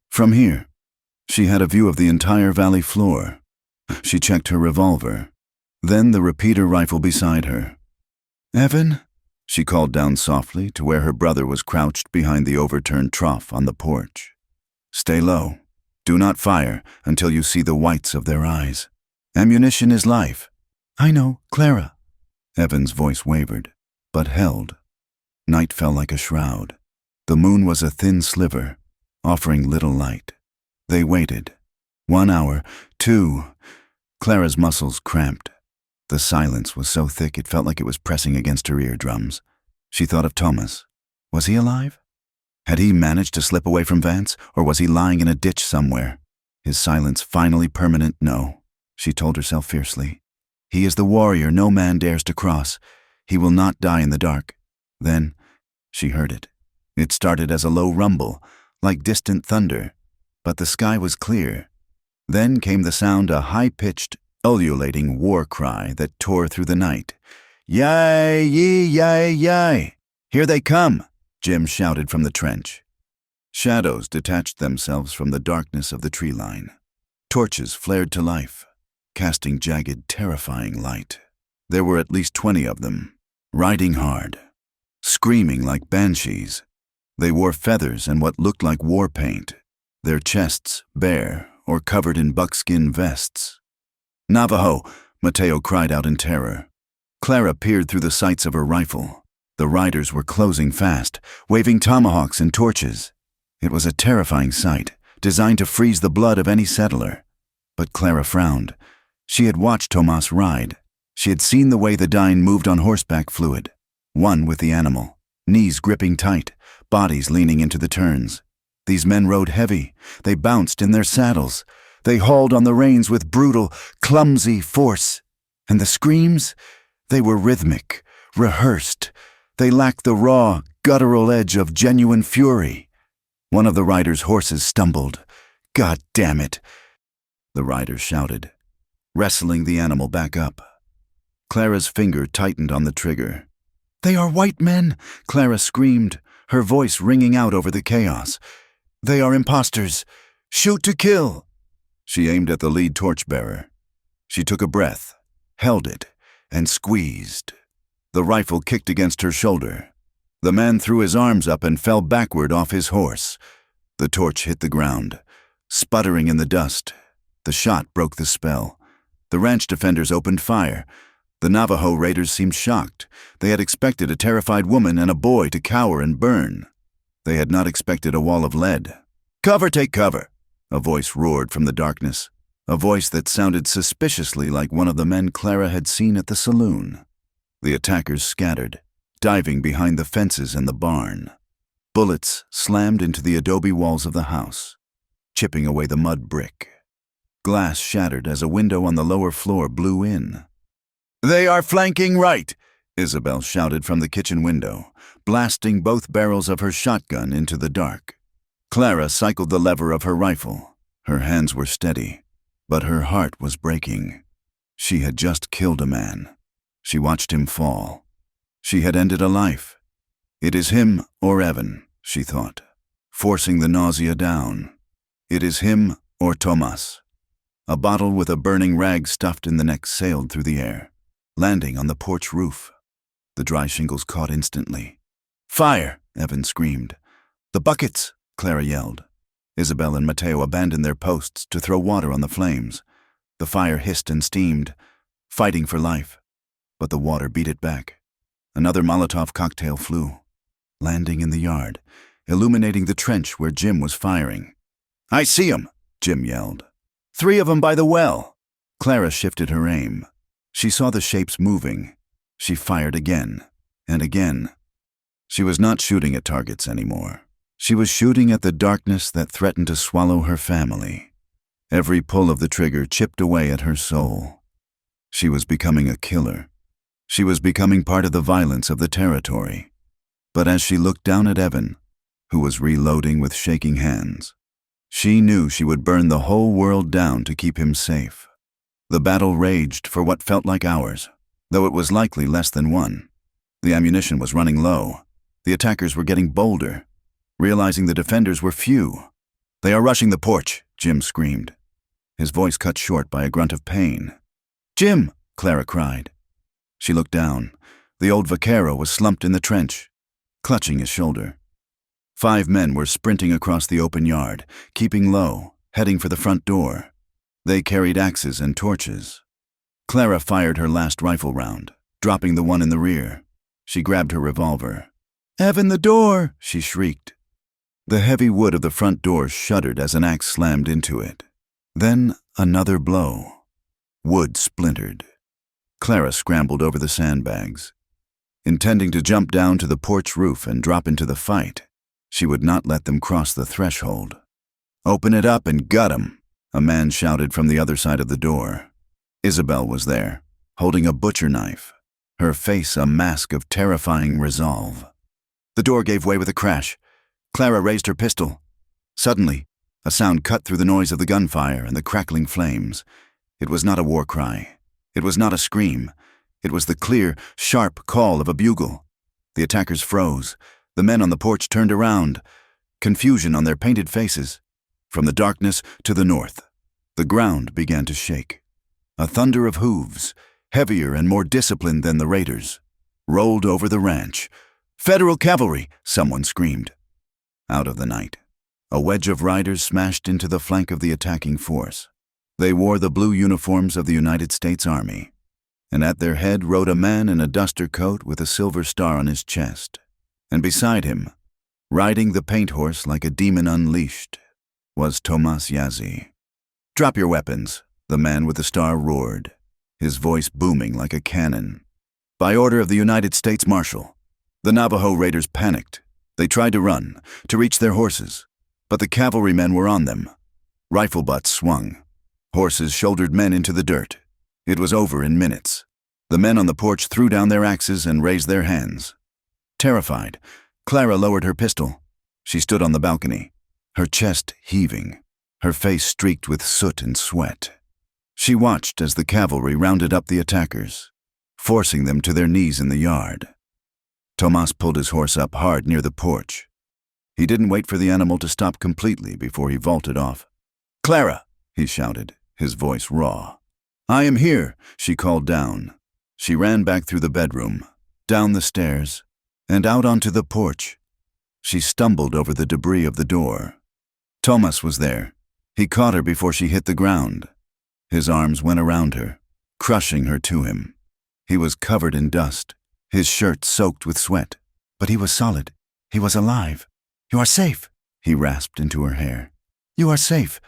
From here, she had a view of the entire valley floor. She checked her revolver, then the repeater rifle beside her. "Evan?" she called down softly to where her brother was crouched behind the overturned trough on the porch. "Stay low. Do not fire until you see the whites of their eyes. Ammunition is life." "I know, Clara." Evan's voice wavered, but held. Night fell like a shroud. The moon was a thin sliver, offering little light. They waited. 1 hour, 2. Clara's muscles cramped. The silence was so thick it felt like it was pressing against her eardrums. She thought of Thomas. Was he alive? Had he managed to slip away from Vance, or was he lying in a ditch somewhere? His silence finally permanent? No, she told herself fiercely. He is the warrior no man dares to cross. He will not die in the dark. Then she heard it. It started as a low rumble, like distant thunder, but the sky was clear. Then came the sound, a high-pitched, ululating war cry that tore through the night. "Yay, yee, yay, yay! Here they come!" Jim shouted from the trench. Shadows detached themselves from the darkness of the tree line. Torches flared to life, casting jagged, terrifying light. There were at least 20 of them, riding hard, screaming like banshees. They wore feathers and what looked like war paint, their chests bare or covered in buckskin vests. "Navajo!" Mateo cried out in terror. Clara peered through the sights of her rifle. The riders were closing fast, waving tomahawks and torches. It was a terrifying sight, designed to freeze the blood of any settler. But Clara frowned. She had watched Tomas ride. She had seen the way the Dine moved on horseback fluid, one with the animal. knees gripping tight, bodies leaning into the turns. These men rode heavy. They bounced in their saddles. They hauled on the reins with brutal, clumsy force. And the screams? They were rhythmic, rehearsed. They lacked the raw, guttural edge of genuine fury. One of the riders' horses stumbled. "God damn it!" the rider shouted, wrestling the animal back up. Clara's finger tightened on the trigger. "They are white men!" Clara screamed, her voice ringing out over the chaos. "They are imposters! Shoot to kill!" She aimed at the lead torchbearer. She took a breath, held it, and squeezed. The rifle kicked against her shoulder. The man threw his arms up and fell backward off his horse. The torch hit the ground, sputtering in the dust. The shot broke the spell. The ranch defenders opened fire. The Navajo raiders seemed shocked. They had expected a terrified woman and a boy to cower and burn. They had not expected a wall of lead. "Cover, take cover!" a voice roared from the darkness, a voice that sounded suspiciously like one of the men Clara had seen at the saloon. The attackers scattered, diving behind the fences and the barn. Bullets slammed into the adobe walls of the house, chipping away the mud brick. Glass shattered as a window on the lower floor blew in. "They are flanking right!" Isabel shouted from the kitchen window, blasting both barrels of her shotgun into the dark. Clara cycled the lever of her rifle. Her hands were steady, but her heart was breaking. She had just killed a man. She watched him fall. She had ended a life. It is him or Evan, she thought, forcing the nausea down. It is him or Tomas. A bottle with a burning rag stuffed in the neck sailed through the air, landing on the porch roof. The dry shingles caught instantly. "Fire!" Evan screamed. "The buckets!" Clara yelled. Isabel and Mateo abandoned their posts to throw water on the flames. The fire hissed and steamed, fighting for life. But the water beat it back. Another Molotov cocktail flew, landing in the yard, illuminating the trench where Jim was firing. "I see 'em!" Jim yelled. "3 of 'em by the well!" Clara shifted her aim. She saw the shapes moving. She fired again and again. She was not shooting at targets anymore. She was shooting at the darkness that threatened to swallow her family. Every pull of the trigger chipped away at her soul. She was becoming a killer. She was becoming part of the violence of the territory. But as she looked down at Evan, who was reloading with shaking hands, she knew she would burn the whole world down to keep him safe. The battle raged for what felt like hours, though it was likely less than one. The ammunition was running low. The attackers were getting bolder, realizing the defenders were few. "They are rushing the porch," Jim screamed, his voice cut short by a grunt of pain. "Jim!" Clara cried. She looked down. The old vaquero was slumped in the trench, clutching his shoulder. 5 men were sprinting across the open yard, keeping low, heading for the front door. They carried axes and torches. Clara fired her last rifle round, dropping the one in the rear. She grabbed her revolver. "Evan, the door!" she shrieked. The heavy wood of the front door shuddered as an axe slammed into it. Then another blow. Wood splintered. Clara scrambled over the sandbags. Intending to jump down to the porch roof and drop into the fight, she would not let them cross the threshold. "Open it up and gut 'em!" a man shouted from the other side of the door. Isabel was there, holding a butcher knife, her face a mask of terrifying resolve. The door gave way with a crash. Clara raised her pistol. Suddenly, a sound cut through the noise of the gunfire and the crackling flames. It was not a war cry. It was not a scream. It was the clear, sharp call of a bugle. The attackers froze. The men on the porch turned around, confusion on their painted faces. From the darkness to the north, the ground began to shake. A thunder of hooves, heavier and more disciplined than the raiders, rolled over the ranch. "Federal cavalry!" someone screamed. Out of the night, a wedge of riders smashed into the flank of the attacking force. They wore the blue uniforms of the United States Army, and at their head rode a man in a duster coat with a silver star on his chest. And beside him, riding the paint horse like a demon unleashed, was Tomas Yazzie. "Drop your weapons," the man with the star roared, his voice booming like a cannon. "By order of the United States Marshal." The Navajo raiders panicked. They tried to run, to reach their horses, but the cavalrymen were on them. Rifle butts swung. Horses shouldered men into the dirt. It was over in minutes. The men on the porch threw down their axes and raised their hands. Terrified, Clara lowered her pistol. She stood on the balcony, her chest heaving, her face streaked with soot and sweat. She watched as the cavalry rounded up the attackers, forcing them to their knees in the yard. Tomas pulled his horse up hard near the porch. He didn't wait for the animal to stop completely before he vaulted off. "Clara!" he shouted, his voice raw. "I am here," she called down. She ran back through the bedroom, down the stairs, and out onto the porch. She stumbled over the debris of the door. Tomas was there. He caught her before she hit the ground. His arms went around her, crushing her to him. He was covered in dust, his shirt soaked with sweat, but he was solid. He was alive. "You are safe," he rasped into her hair. "You are safe."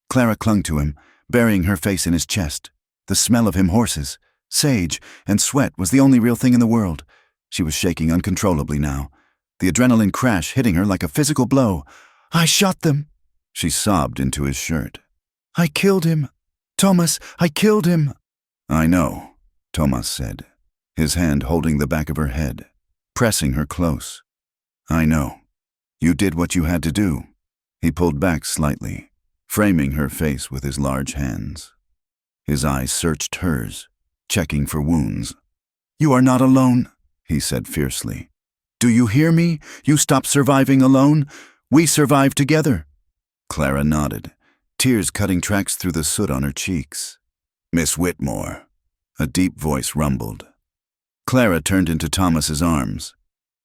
Clara clung to him, burying her face in his chest. The smell of him, horses, sage, and sweat was the only real thing in the world. She was shaking uncontrollably now, the adrenaline crash hitting her like a physical blow. "I shot them," she sobbed into his shirt. "I killed him. Tomas, I killed him." "I know," Tomas said, his hand holding the back of her head, pressing her close. "I know. You did what you had to do." He pulled back slightly, framing her face with his large hands. His eyes searched hers, checking for wounds. "You are not alone," he said fiercely. "Do you hear me? You stopped surviving alone. We survived together." Clara nodded, tears cutting tracks through the soot on her cheeks. "Miss Whitmore," a deep voice rumbled. Clara turned into Thomas's arms.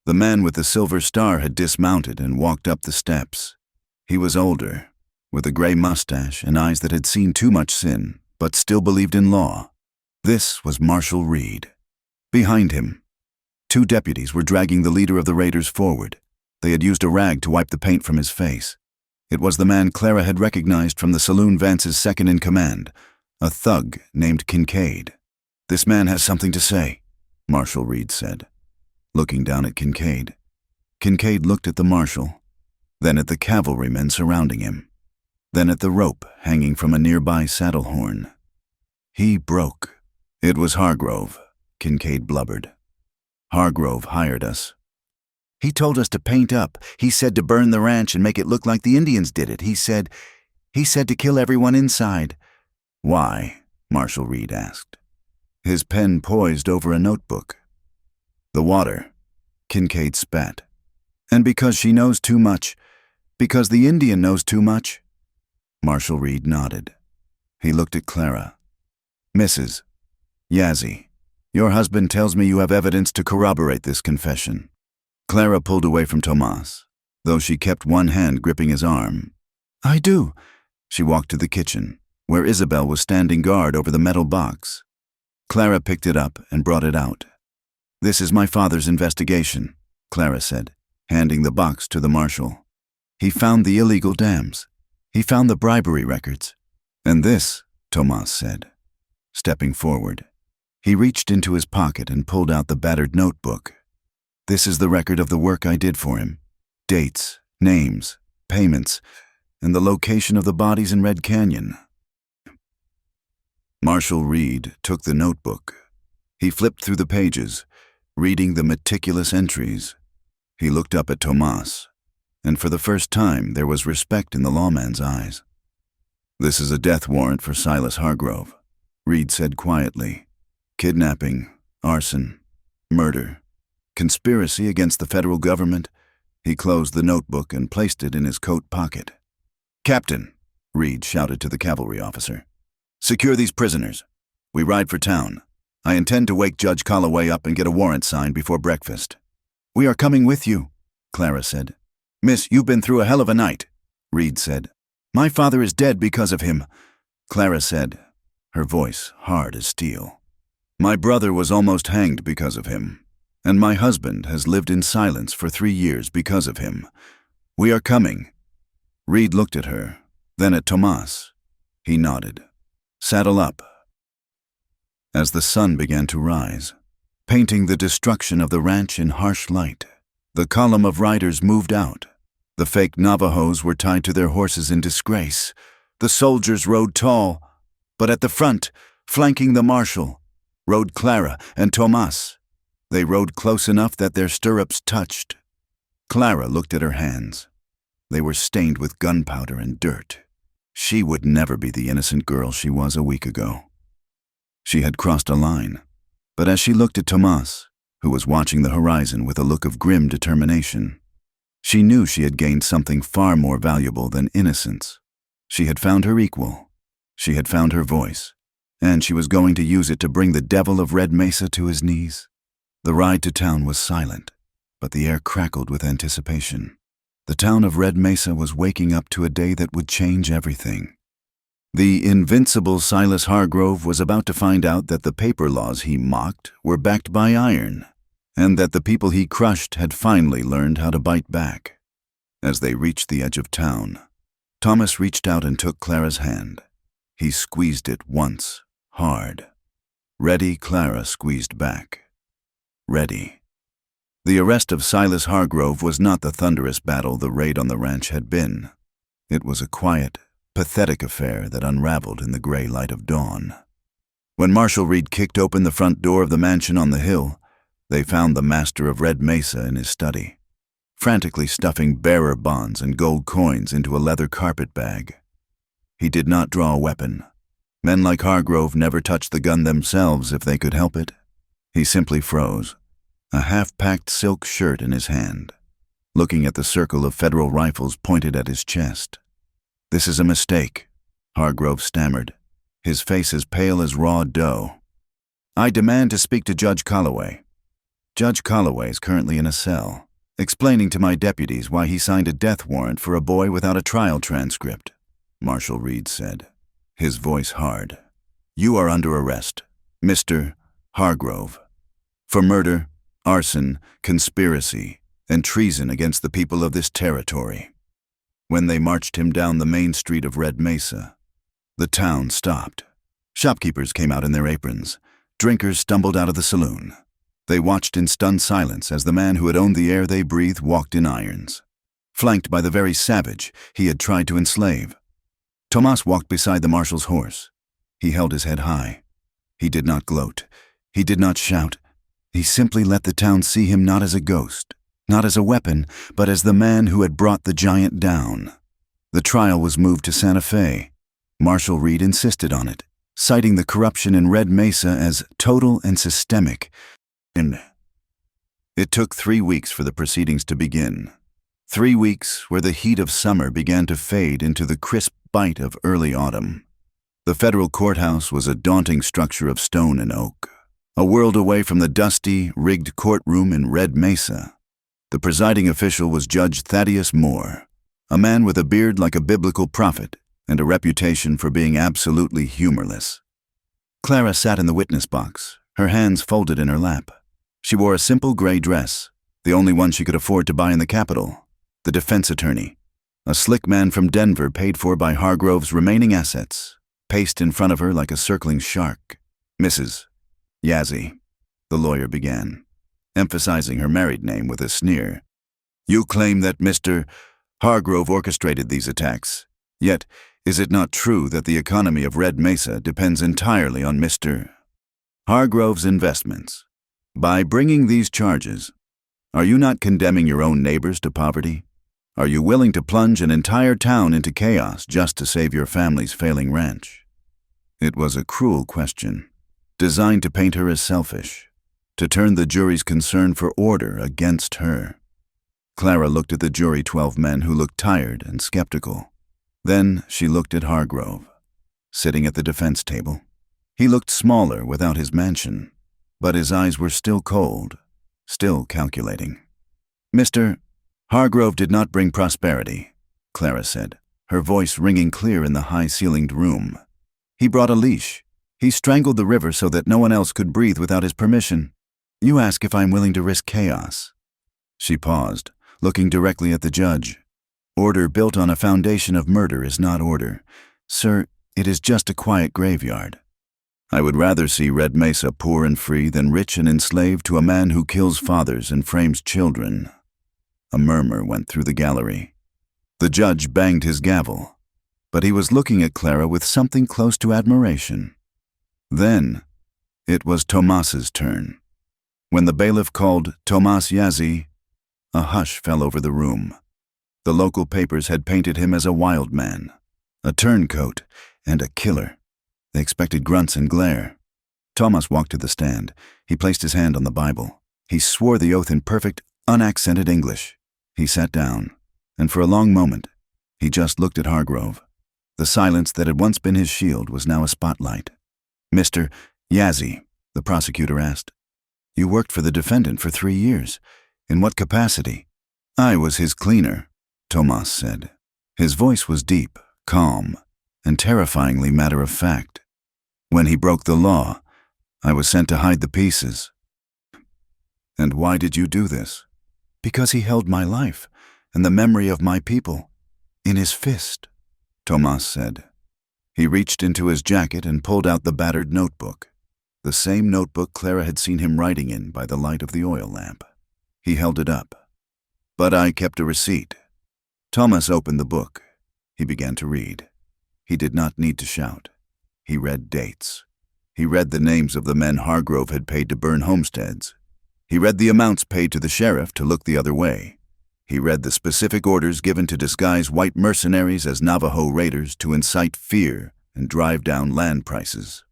The man with the silver star had dismounted and walked up the steps. He was older, with a gray mustache and eyes that had seen too much sin, but still believed in law. This was Marshal Reed. Behind him, 2 deputies were dragging the leader of the raiders forward. They had used a rag to wipe the paint from his face. It was the man Clara had recognized from the saloon Vance's second-in-command, a thug named Kincaid. "This man has something to say," Marshal Reed said, looking down at Kincaid. Kincaid looked at the marshal, then at the cavalrymen surrounding him, then at the rope hanging from a nearby saddle horn. He broke. "It was Hargrove," Kincaid blubbered. "Hargrove hired us. He told us to paint up. He said to burn the ranch and make it look like the Indians did it. He said to kill everyone inside." "Why?" Marshal Reed asked, his pen poised over a notebook. "The water," Kincaid spat. "And because she knows too much. Because the Indian knows too much." Marshal Reed nodded. He looked at Clara. "Mrs. Yazzie, your husband tells me you have evidence to corroborate this confession." Clara pulled away from Tomas, though she kept one hand gripping his arm. "I do." She walked to the kitchen, where Isabel was standing guard over the metal box. Clara picked it up and brought it out. "This is my father's investigation," Clara said, handing the box to the marshal. "He found the illegal dams. He found the bribery records. And this," Tomas said, stepping forward. He reached into his pocket and pulled out the battered notebook. "This is the record of the work I did for him. Dates, names, payments, and the location of the bodies in Red Canyon." Marshal Reed took the notebook. He flipped through the pages, reading the meticulous entries. He looked up at Tomas, and for the first time there was respect in the lawman's eyes. "This is a death warrant for Silas Hargrove," Reed said quietly. "Kidnapping, arson, murder, conspiracy against the federal government." He closed the notebook and placed it in his coat pocket. "Captain," Reed shouted to the cavalry officer, "secure these prisoners. We ride for town. I intend to wake Judge Calloway up and get a warrant signed before breakfast." "We are coming with you," Clara said. "Miss, you've been through a hell of a night," Reed said. "My father is dead because of him," Clara said, her voice hard as steel. "My brother was almost hanged because of him, and my husband has lived in silence for 3 years because of him. We are coming." Reed looked at her, then at Tomas. He nodded. "Saddle up." As the sun began to rise, painting the destruction of the ranch in harsh light. The column of riders moved out. The fake Navajos were tied to their horses in disgrace. The soldiers rode tall, but at the front, flanking the marshal, rode Clara and Tomas. They rode close enough that their stirrups touched. Clara looked at her hands. They were stained with gunpowder and dirt. She would never be the innocent girl she was a week ago. She had crossed a line, but as she looked at Tomas, who was watching the horizon with a look of grim determination, she knew she had gained something far more valuable than innocence. She had found her equal. She had found her voice, and she was going to use it to bring the devil of Red Mesa to his knees. The ride to town was silent, but the air crackled with anticipation. The town of Red Mesa was waking up to a day that would change everything. The invincible Silas Hargrove was about to find out that the paper laws he mocked were backed by iron, and that the people he crushed had finally learned how to bite back. As they reached the edge of town, Thomas reached out and took Clara's hand. He squeezed it once, hard. Ready, Clara squeezed back. Ready. The arrest of Silas Hargrove was not the thunderous battle the raid on the ranch had been. It was a quiet, pathetic affair that unraveled in the gray light of dawn. When Marshal Reed kicked open the front door of the mansion on the hill, they found the master of Red Mesa in his study, frantically stuffing bearer bonds and gold coins into a leather carpet bag. He did not draw a weapon. Men like Hargrove never touched the gun themselves if they could help it. He simply froze, a half-packed silk shirt in his hand, looking at the circle of federal rifles pointed at his chest. "This is a mistake," Hargrove stammered, his face as pale as raw dough. "I demand to speak to Judge Calloway." "Judge Calloway is currently in a cell, explaining to my deputies why he signed a death warrant for a boy without a trial transcript," Marshal Reed said, his voice hard. "You are under arrest, Mr. Hargrove, for murder, arson, conspiracy, and treason against the people of this territory." When they marched him down the main street of Red Mesa, the town stopped. Shopkeepers came out in their aprons. Drinkers stumbled out of the saloon. They watched in stunned silence as the man who had owned the air they breathed walked in irons, flanked by the very savage he had tried to enslave. Tomas walked beside the marshal's horse. He held his head high. He did not gloat. He did not shout. He simply let the town see him not as a ghost, not as a weapon, but as the man who had brought the giant down. The trial was moved to Santa Fe. Marshal Reed insisted on it, citing the corruption in Red Mesa as total and systemic. It took 3 weeks for the proceedings to begin. 3 weeks where the heat of summer began to fade into the crisp bite of early autumn. The federal courthouse was a daunting structure of stone and oak, a world away from the dusty, rigged courtroom in Red Mesa. The presiding official was Judge Thaddeus Moore, a man with a beard like a biblical prophet and a reputation for being absolutely humorless. Clara sat in the witness box, her hands folded in her lap. She wore a simple gray dress, the only one she could afford to buy in the capital. The defense attorney, a slick man from Denver paid for by Hargrove's remaining assets, paced in front of her like a circling shark. "Mrs. Yazzie," the lawyer began, emphasizing her married name with a sneer. "You claim that Mr. Hargrove orchestrated these attacks. Yet, is it not true that the economy of Red Mesa depends entirely on Mr. Hargrove's investments? By bringing these charges, are you not condemning your own neighbors to poverty? Are you willing to plunge an entire town into chaos just to save your family's failing ranch?" It was a cruel question, designed to paint her as selfish, to turn the jury's concern for order against her. Clara looked at the jury, 12 men who looked tired and skeptical. Then she looked at Hargrove, sitting at the defense table. He looked smaller without his mansion, but his eyes were still cold, still calculating. "Mr. Hargrove did not bring prosperity," Clara said, her voice ringing clear in the high-ceilinged room. "He brought a leash. He strangled the river so that no one else could breathe without his permission. You ask if I'm willing to risk chaos." She paused, looking directly at the judge. "Order built on a foundation of murder is not order. Sir, it is just a quiet graveyard." I would rather see Red Mesa poor and free than rich and enslaved to a man who kills fathers and frames children. A murmur went through the gallery. The judge banged his gavel, but he was looking at Clara with something close to admiration. Then, it was Tomas's turn. When the bailiff called Tomas Yazzie, a hush fell over the room. The local papers had painted him as a wild man, a turncoat, and a killer. They expected grunts and glare. Tomas walked to the stand. He placed his hand on the Bible. He swore the oath in perfect, unaccented English. He sat down, and for a long moment, he just looked at Hargrove. The silence that had once been his shield was now a spotlight. "Mr. Yazzie," the prosecutor asked, "you worked for the defendant for 3 years. In what capacity?" "I was his cleaner," Tomas said. His voice was deep, calm, and terrifyingly matter-of-fact. "When he broke the law, I was sent to hide the pieces." "And why did you do this?" "Because he held my life and the memory of my people in his fist," Tomas said. He reached into his jacket and pulled out the battered notebook, the same notebook Clara had seen him writing in by the light of the oil lamp. He held it up. "But I kept a receipt." Tomas opened the book. He began to read. He did not need to shout. He read dates. He read the names of the men Hargrove had paid to burn homesteads. He read the amounts paid to the sheriff to look the other way. He read the specific orders given to disguise white mercenaries as Navajo raiders to incite fear and drive down land prices.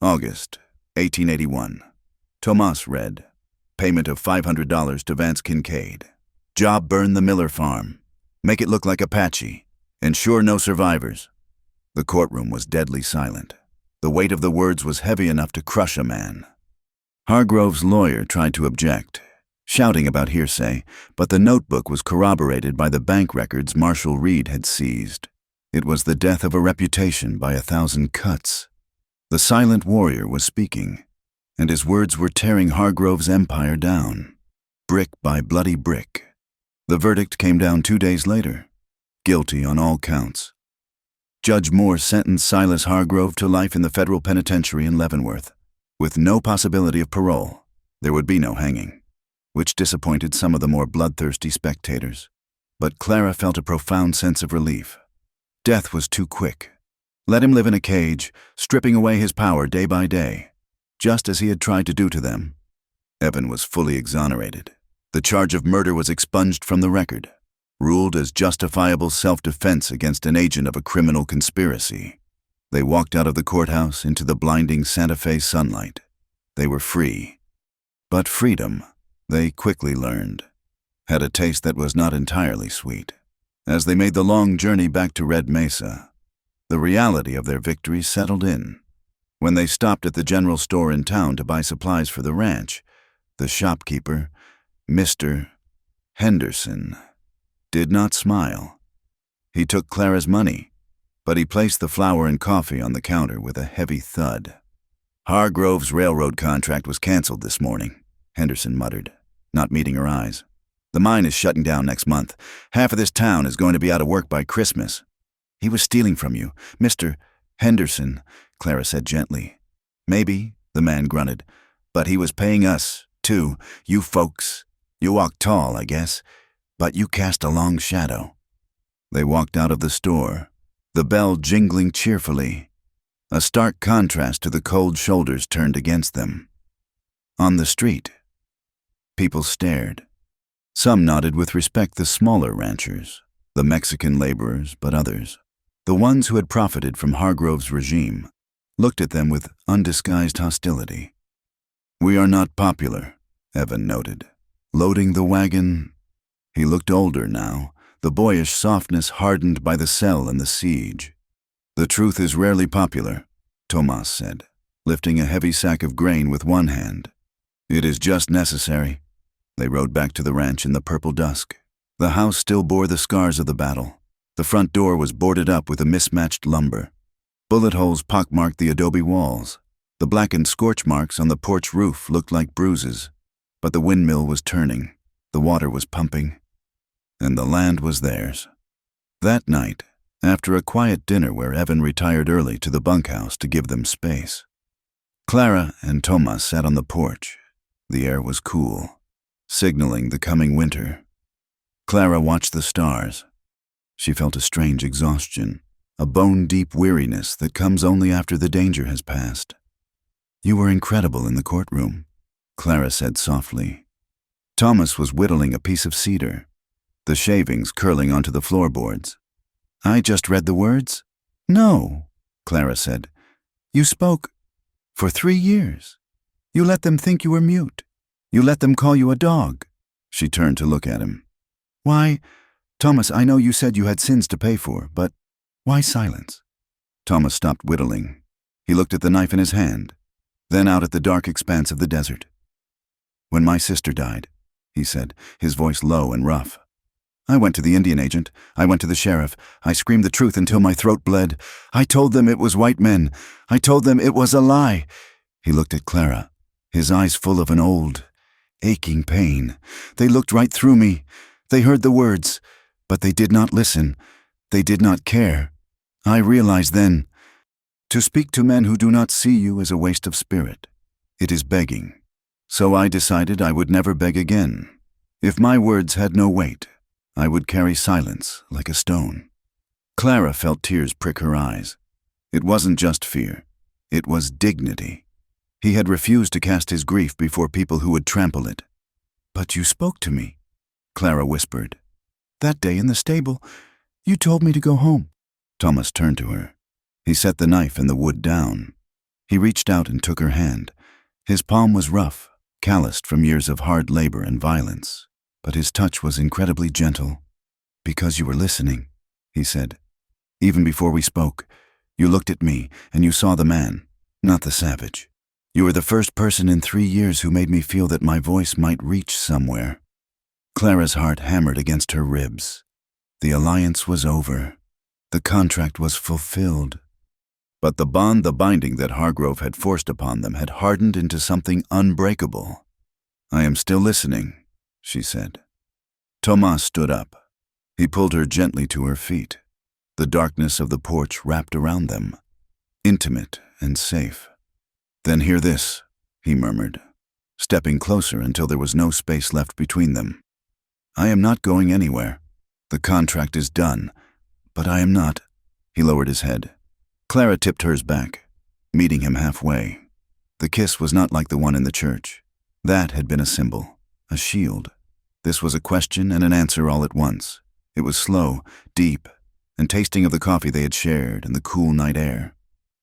August 1881. Tomas read, "Payment of $500 to Vance Kincaid. Job burn the Miller farm. Make it look like Apache. Ensure no survivors." The courtroom was deadly silent. The weight of the words was heavy enough to crush a man. Hargrove's lawyer tried to object, shouting about hearsay, but the notebook was corroborated by the bank records Marshall Reed had seized. It was the death of a reputation by 1,000 cuts. The silent warrior was speaking, and his words were tearing Hargrove's empire down, brick by bloody brick. The verdict came down 2 days later, guilty on all counts. Judge Moore sentenced Silas Hargrove to life in the federal penitentiary in Leavenworth, with no possibility of parole. There would be no hanging, which disappointed some of the more bloodthirsty spectators. But Clara felt a profound sense of relief. Death was too quick. Let him live in a cage, stripping away his power day by day, just as he had tried to do to them. Evan was fully exonerated. The charge of murder was expunged from the record, ruled as justifiable self-defense against an agent of a criminal conspiracy. They walked out of the courthouse into the blinding Santa Fe sunlight. They were free. But freedom, they quickly learned, had a taste that was not entirely sweet. As they made the long journey back to Red Mesa, the reality of their victory settled in. When they stopped at the general store in town to buy supplies for the ranch, the shopkeeper, Mr. Henderson, did not smile. He took Clara's money, but he placed the flour and coffee on the counter with a heavy thud. "Hargrove's railroad contract was canceled this morning," Henderson muttered, not meeting her eyes. "The mine is shutting down next month. Half of this town is going to be out of work by Christmas." "He was stealing from you, Mr. Henderson," Clara said gently. "Maybe," the man grunted, "but he was paying us, too. You folks. You walk tall, I guess, but you cast a long shadow." They walked out of the store, the bell jingling cheerfully, a stark contrast to the cold shoulders turned against them. On the street, people stared. Some nodded with respect the smaller ranchers, the Mexican laborers, but others, the ones who had profited from Hargrove's regime, looked at them with undisguised hostility. "We are not popular," Evan noted. Loading the wagon, he looked older now, the boyish softness hardened by the cell and the siege. "The truth is rarely popular," Tomas said, lifting a heavy sack of grain with one hand. "It is just necessary." They rode back to the ranch in the purple dusk. The house still bore the scars of the battle. The front door was boarded up with a mismatched lumber. Bullet holes pockmarked the adobe walls. The blackened scorch marks on the porch roof looked like bruises. But the windmill was turning, the water was pumping, and the land was theirs. That night, after a quiet dinner where Evan retired early to the bunkhouse to give them space, Clara and Thomas sat on the porch. The air was cool, signaling the coming winter. Clara watched the stars. She felt a strange exhaustion, a bone-deep weariness that comes only after the danger has passed. "You were incredible in the courtroom," Clara said softly. Thomas was whittling a piece of cedar, the shavings curling onto the floorboards. "I just read the words?" "No," Clara said. "You spoke for 3 years. You let them think you were mute. You let them call you a dog." She turned to look at him. "Why, Thomas, I know you said you had sins to pay for, but why silence?" Thomas stopped whittling. He looked at the knife in his hand, then out at the dark expanse of the desert. "When my sister died," he said, his voice low and rough, "I went to the Indian agent. I went to the sheriff. I screamed the truth until my throat bled. I told them it was white men. I told them it was a lie." He looked at Clara, his eyes full of an old, aching pain. "They looked right through me. They heard the words, but they did not listen. They did not care. I realized then, to speak to men who do not see you is a waste of spirit. It is begging. So I decided I would never beg again. If my words had no weight, I would carry silence like a stone." Clara felt tears prick her eyes. It wasn't just fear. It was dignity. He had refused to cast his grief before people who would trample it. "But you spoke to me," Clara whispered. "That day in the stable, you told me to go home." Thomas turned to her. He set the knife and the wood down. He reached out and took her hand. His palm was rough, calloused from years of hard labor and violence, but his touch was incredibly gentle. "Because you were listening," he said. "Even before we spoke, you looked at me and you saw the man, not the savage. You were the first person in 3 years who made me feel that my voice might reach somewhere." Clara's heart hammered against her ribs. The alliance was over. The contract was fulfilled. But the bond, the binding that Hargrove had forced upon them had hardened into something unbreakable. "I am still listening," she said. Thomas stood up. He pulled her gently to her feet. The darkness of the porch wrapped around them, intimate and safe. "Then hear this," he murmured, stepping closer until there was no space left between them. "I am not going anywhere. The contract is done, but I am not." He lowered his head. Clara tipped hers back, meeting him halfway. The kiss was not like the one in the church. That had been a symbol, a shield. This was a question and an answer all at once. It was slow, deep, and tasting of the coffee they had shared and the cool night air.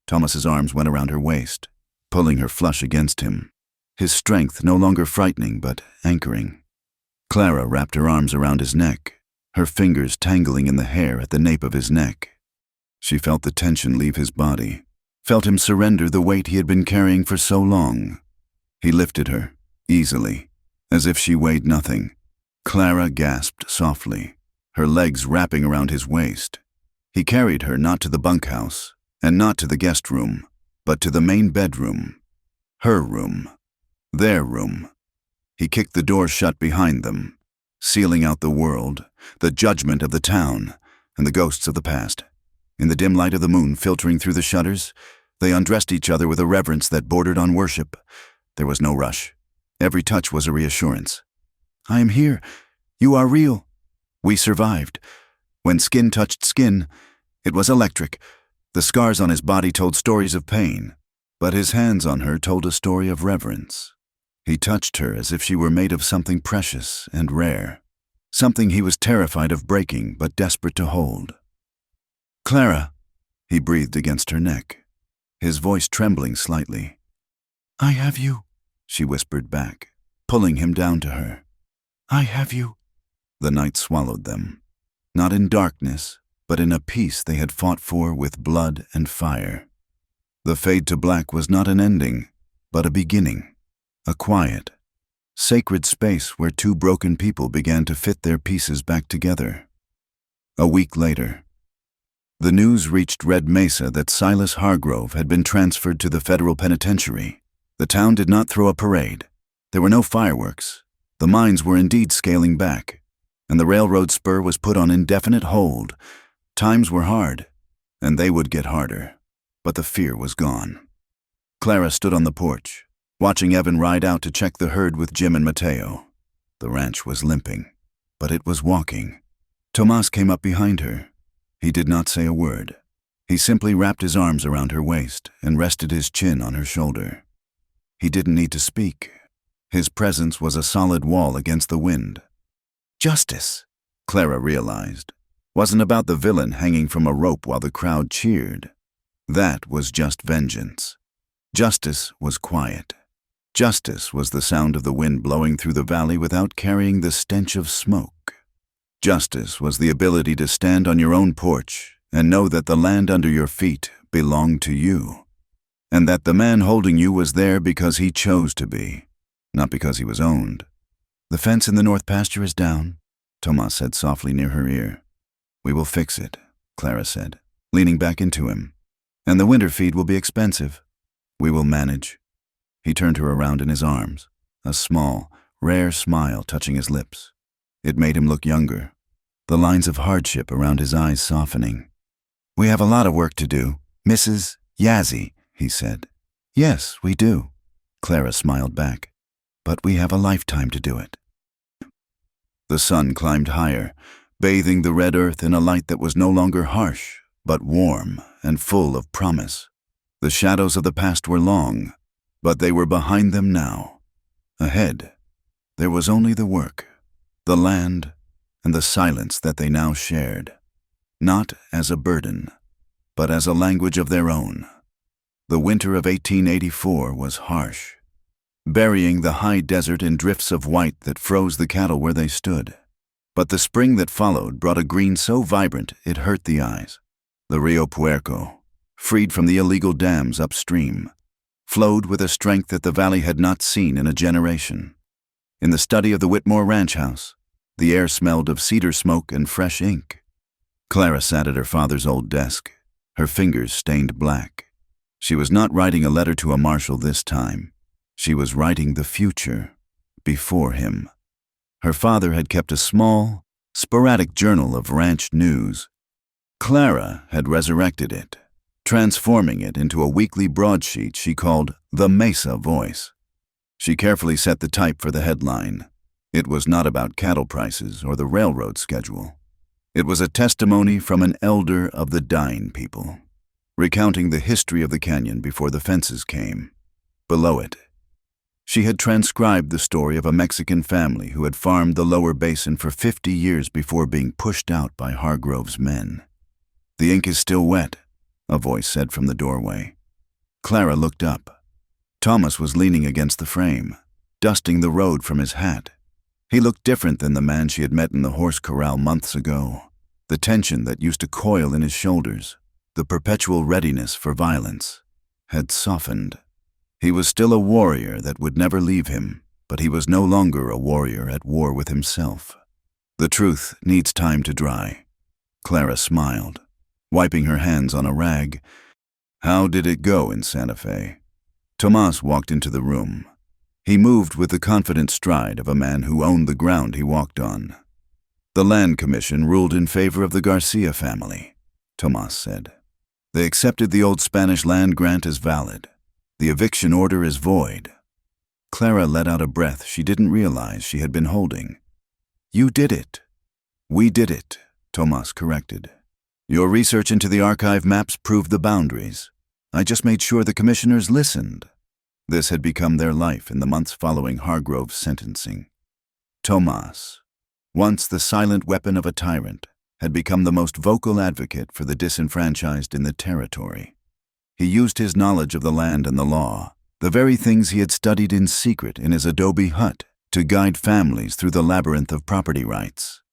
Thomas's arms went around her waist, pulling her flush against him, his strength no longer frightening but anchoring. Clara wrapped her arms around his neck, her fingers tangling in the hair at the nape of his neck. She felt the tension leave his body, felt him surrender the weight he had been carrying for so long. He lifted her, easily, as if she weighed nothing. Clara gasped softly, her legs wrapping around his waist. He carried her not to the bunkhouse, and not to the guest room, but to the main bedroom. Her room. Their room. He kicked the door shut behind them, sealing out the world, the judgment of the town, and the ghosts of the past. In the dim light of the moon filtering through the shutters, they undressed each other with a reverence that bordered on worship. There was no rush. Every touch was a reassurance. "I am here. You are real. We survived." When skin touched skin, it was electric. The scars on his body told stories of pain, but his hands on her told a story of reverence. He touched her as if she were made of something precious and rare, something he was terrified of breaking but desperate to hold. "Clara," he breathed against her neck, his voice trembling slightly. "I have you," she whispered back, pulling him down to her. "I have you." The night swallowed them, not in darkness, but in a peace they had fought for with blood and fire. The fade to black was not an ending, but a beginning, a quiet, sacred space where two broken people began to fit their pieces back together. A week later, the news reached Red Mesa that Silas Hargrove had been transferred to the federal penitentiary. The town did not throw a parade. There were no fireworks. The mines were indeed scaling back, and the railroad spur was put on indefinite hold. Times were hard, and they would get harder, but the fear was gone. Clara stood on the porch, watching Evan ride out to check the herd with Jim and Mateo. The ranch was limping, but it was walking. Tomas came up behind her. He did not say a word. He simply wrapped his arms around her waist and rested his chin on her shoulder. He didn't need to speak. His presence was a solid wall against the wind. Justice, Clara realized, wasn't about the villain hanging from a rope while the crowd cheered. That was just vengeance. Justice was quiet. Justice was the sound of the wind blowing through the valley without carrying the stench of smoke. Justice was the ability to stand on your own porch and know that the land under your feet belonged to you, and that the man holding you was there because he chose to be, not because he was owned. The fence in the north pasture is down, Tomas said softly near her ear. We will fix it, Clara said, leaning back into him. And the winter feed will be expensive. We will manage. He turned her around in his arms, a small, rare smile touching his lips. It made him look younger, the lines of hardship around his eyes softening. We have a lot of work to do, Mrs. Yazzie, he said. Yes, we do, Clara smiled back. But we have a lifetime to do it. The sun climbed higher, bathing the red earth in a light that was no longer harsh, but warm and full of promise. The shadows of the past were long, but they were behind them now. Ahead, there was only the work, the land, and the silence that they now shared, not as a burden, but as a language of their own. The winter of 1884 was harsh, burying the high desert in drifts of white that froze the cattle where they stood. But the spring that followed brought a green so vibrant it hurt the eyes. The Rio Puerco, freed from the illegal dams upstream, flowed with a strength that the valley had not seen in a generation. In the study of the Whitmore ranch house, the air smelled of cedar smoke and fresh ink. Clara sat at her father's old desk, her fingers stained black. She was not writing a letter to a marshal this time. She was writing the future before him. Her father had kept a small, sporadic journal of ranch news. Clara had resurrected it, transforming it into a weekly broadsheet she called the Mesa Voice. She carefully set the type for the headline. It was not about cattle prices or the railroad schedule. It was a testimony from an elder of the dying people, recounting the history of the canyon before the fences came. Below it, she had transcribed the story of a Mexican family who had farmed the lower basin for 50 years before being pushed out by Hargrove's men. The ink is still wet, a voice said from the doorway. Clara looked up. Thomas was leaning against the frame, dusting the road from his hat. He looked different than the man she had met in the horse corral months ago. The tension that used to coil in his shoulders, the perpetual readiness for violence, had softened. He was still a warrior that would never leave him, but he was no longer a warrior at war with himself. The truth needs time to dry. Clara smiled, wiping her hands on a rag. How did it go in Santa Fe? Tomas walked into the room. He moved with the confident stride of a man who owned the ground he walked on. The Land Commission ruled in favor of the Garcia family, Tomas said. They accepted the old Spanish land grant as valid. The eviction order is void. Clara let out a breath she didn't realize she had been holding. You did it. We did it, Tomas corrected. Your research into the archive maps proved the boundaries. I just made sure the commissioners listened. This had become their life in the months following Hargrove's sentencing. Tomas, once the silent weapon of a tyrant, had become the most vocal advocate for the disenfranchised in the territory. He used his knowledge of the land and the law, the very things he had studied in secret in his adobe hut, to guide families through the labyrinth of property rights.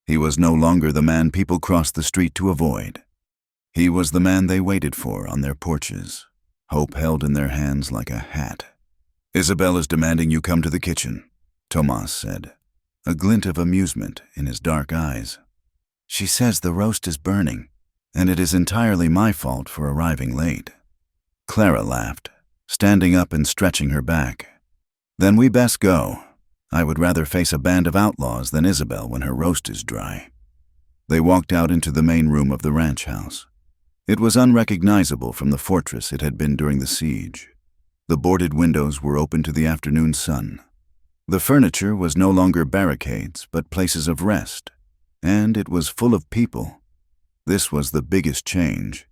He was no longer the man people crossed the street to avoid. He was the man they waited for on their porches, hope held in their hands like a hat. Isabel is demanding you come to the kitchen, Tomas said, a glint of amusement in his dark eyes. She says the roast is burning, and it is entirely my fault for arriving late. Clara laughed, standing up and stretching her back. Then we best go. I would rather face a band of outlaws than Isabel when her roast is dry. They walked out into the main room of the ranch house. It was unrecognizable from the fortress it had been during the siege. The boarded windows were open to the afternoon sun. The furniture was no longer barricades, but places of rest, and it was full of people. This was the biggest change.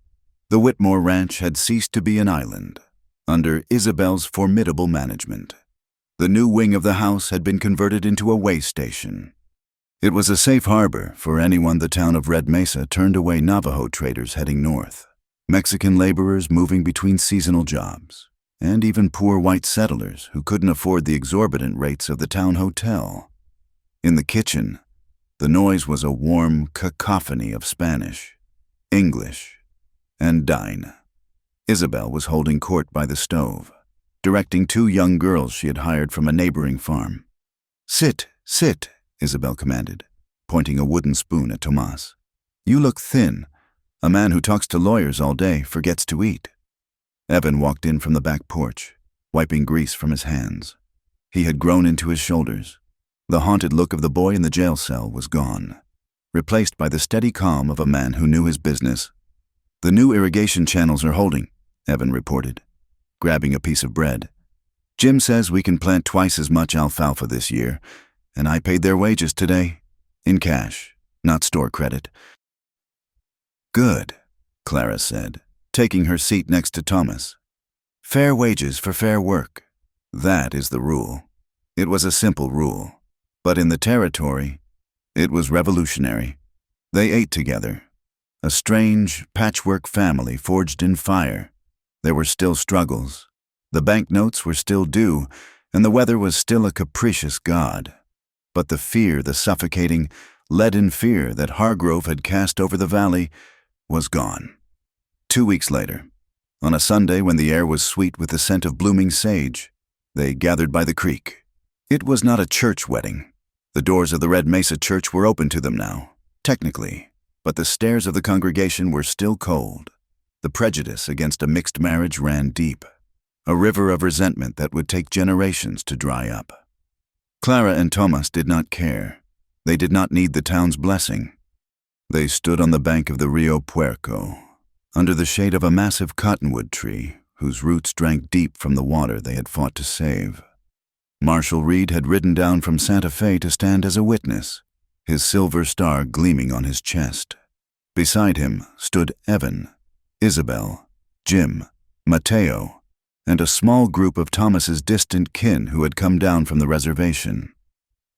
The Whitmore Ranch had ceased to be an island, under Isabel's formidable management. The new wing of the house had been converted into a way station. It was a safe harbor for anyone the town of Red Mesa turned away Navajo traders heading north, Mexican laborers moving between seasonal jobs, and even poor white settlers who couldn't afford the exorbitant rates of the town hotel. In the kitchen, the noise was a warm cacophony of Spanish, English, and Dine. Isabel was holding court by the stove, directing two young girls she had hired from a neighboring farm. "Sit, sit," Isabel commanded, pointing a wooden spoon at Tomas. "You look thin. A man who talks to lawyers all day forgets to eat." Evan walked in from the back porch, wiping grease from his hands. He had grown into his shoulders. The haunted look of the boy in the jail cell was gone, replaced by the steady calm of a man who knew his business. "The new irrigation channels are holding," Evan reported, grabbing a piece of bread. "Jim says we can plant twice as much alfalfa this year, and I paid their wages today, in cash, not store credit." "Good," Clara said, taking her seat next to Thomas. "Fair wages for fair work. That is the rule." It was a simple rule, but in the territory, it was revolutionary. They ate together, a strange patchwork family forged in fire. There were still struggles. The banknotes were still due, and the weather was still a capricious god. But the fear, the suffocating, leaden fear that Hargrove had cast over the valley, was gone. 2 weeks later, on a Sunday when the air was sweet with the scent of blooming sage, they gathered by the creek. It was not a church wedding. The doors of the Red Mesa Church were open to them now, technically, but the stairs of the congregation were still cold. The prejudice against a mixed marriage ran deep, a river of resentment that would take generations to dry up. Clara and Thomas did not care. They did not need the town's blessing. They stood on the bank of the Rio Puerco, under the shade of a massive cottonwood tree whose roots drank deep from the water they had fought to save. Marshall Reed had ridden down from Santa Fe to stand as a witness, his silver star gleaming on his chest. Beside him stood Evan, Isabel, Jim, Mateo, and a small group of Thomas's distant kin who had come down from the reservation.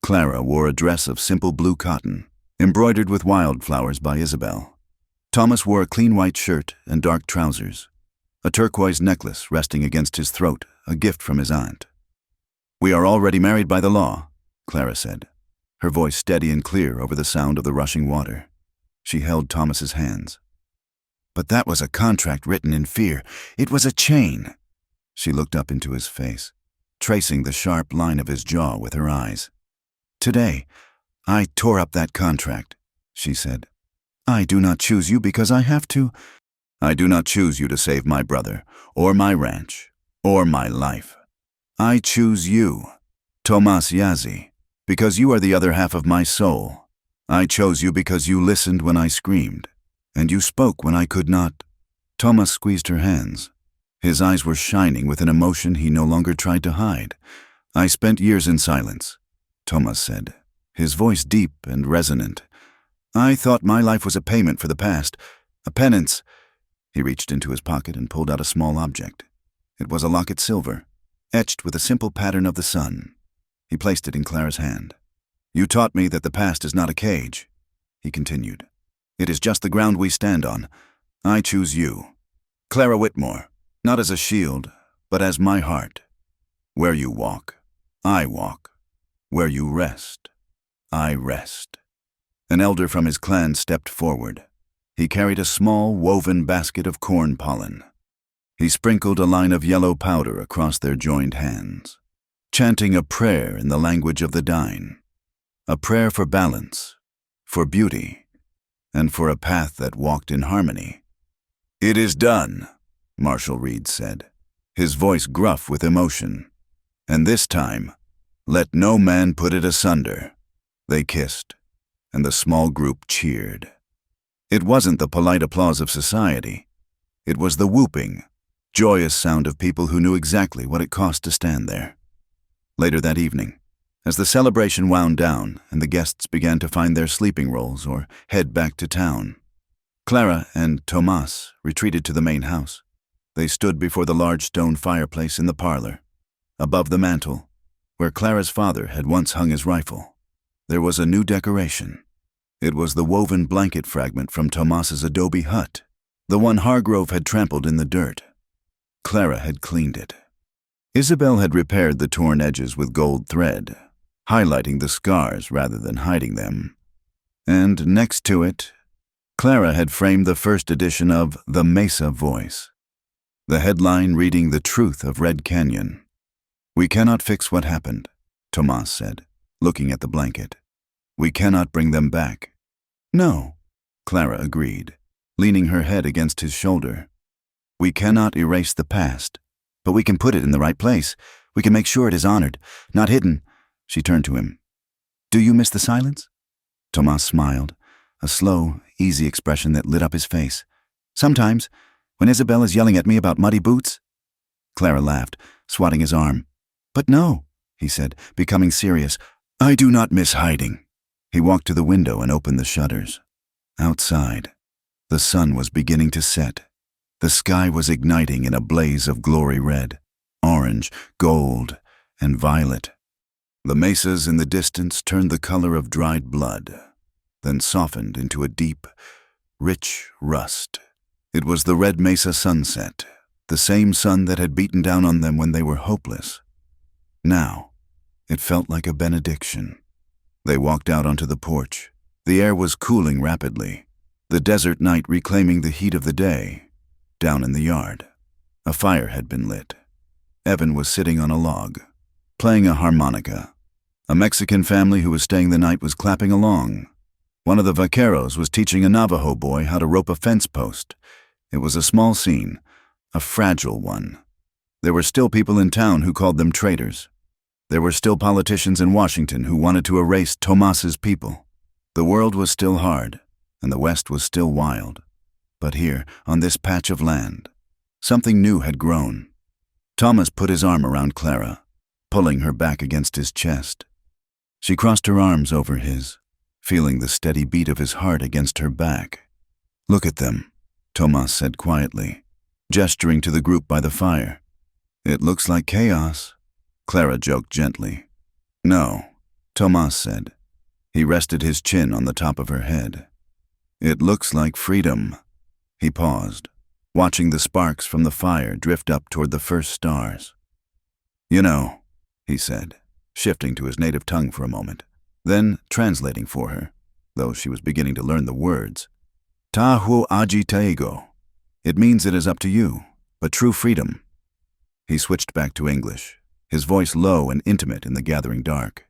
Clara wore a dress of simple blue cotton, embroidered with wildflowers by Isabel. Thomas wore a clean white shirt and dark trousers, a turquoise necklace resting against his throat, a gift from his aunt. "We are already married by the law," Clara said, her voice steady and clear over the sound of the rushing water. She held Thomas's hands. "But that was a contract written in fear. It was a chain." She looked up into his face, tracing the sharp line of his jaw with her eyes. "Today, I tore up that contract," she said. "I do not choose you because I have to. I do not choose you to save my brother, or my ranch, or my life. I choose you, Tomas Yazzie, because you are the other half of my soul. I chose you because you listened when I screamed, and you spoke when I could not." Thomas squeezed her hands. His eyes were shining with an emotion he no longer tried to hide. "I spent years in silence," Thomas said, his voice deep and resonant. "I thought my life was a payment for the past, a penance." He reached into his pocket and pulled out a small object. It was a locket silver, etched with a simple pattern of the sun. He placed it in Clara's hand. "You taught me that the past is not a cage," he continued. "It is just the ground we stand on. I choose you, Clara Whitmore, not as a shield, but as my heart. Where you walk, I walk. Where you rest, I rest." An elder from his clan stepped forward. He carried a small, woven basket of corn pollen. He sprinkled a line of yellow powder across their joined hands, chanting a prayer in the language of the Dine, a prayer for balance, for beauty, and for a path that walked in harmony. "It is done," Marshall Reed said, his voice gruff with emotion. "And this time, let no man put it asunder." They kissed, and the small group cheered. It wasn't the polite applause of society. It was the whooping, joyous sound of people who knew exactly what it cost to stand there. Later that evening, as the celebration wound down and the guests began to find their sleeping rolls or head back to town, Clara and Tomas retreated to the main house. They stood before the large stone fireplace in the parlor. Above the mantel, where Clara's father had once hung his rifle, there was a new decoration. It was the woven blanket fragment from Tomas's adobe hut, the one Hargrove had trampled in the dirt. Clara had cleaned it. Isabel had repaired the torn edges with gold thread, highlighting the scars rather than hiding them. And next to it, Clara had framed the first edition of The Mesa Voice, the headline reading the truth of Red Canyon. "We cannot fix what happened," Tomas said, looking at the blanket. "We cannot bring them back." "No," Clara agreed, leaning her head against his shoulder. "We cannot erase the past, but we can put it in the right place. We can make sure it is honored, not hidden." She turned to him. "Do you miss the silence?" Tomas smiled, a slow, easy expression that lit up his face. "Sometimes, when Isabel is yelling at me about muddy boots." Clara laughed, swatting his arm. "But no," he said, becoming serious. "I do not miss hiding." He walked to the window and opened the shutters. Outside, the sun was beginning to set. The sky was igniting in a blaze of glory red, orange, gold, and violet. The mesas in the distance turned the color of dried blood, then softened into a deep, rich rust. It was the Red Mesa sunset, the same sun that had beaten down on them when they were hopeless. Now, it felt like a benediction. They walked out onto the porch. The air was cooling rapidly, the desert night reclaiming the heat of the day. Down in the yard, a fire had been lit. Evan was sitting on a log, playing a harmonica. A Mexican family who was staying the night was clapping along. One of the vaqueros was teaching a Navajo boy how to rope a fence post. It was a small scene, a fragile one. There were still people in town who called them traitors. There were still politicians in Washington who wanted to erase Tomas's people. The world was still hard, and the West was still wild. But here, on this patch of land, something new had grown. Thomas put his arm around Clara, pulling her back against his chest. She crossed her arms over his, feeling the steady beat of his heart against her back. "Look at them," Tomas said quietly, gesturing to the group by the fire. "It looks like chaos," Clara joked gently. "No," Tomas said. He rested his chin on the top of her head. "It looks like freedom." He paused, watching the sparks from the fire drift up toward the first stars. "You know," he said, shifting to his native tongue for a moment, then translating for her, though she was beginning to learn the words. "Ta hu aji taego." It means it is up to you, but true freedom. He switched back to English, his voice low and intimate in the gathering dark.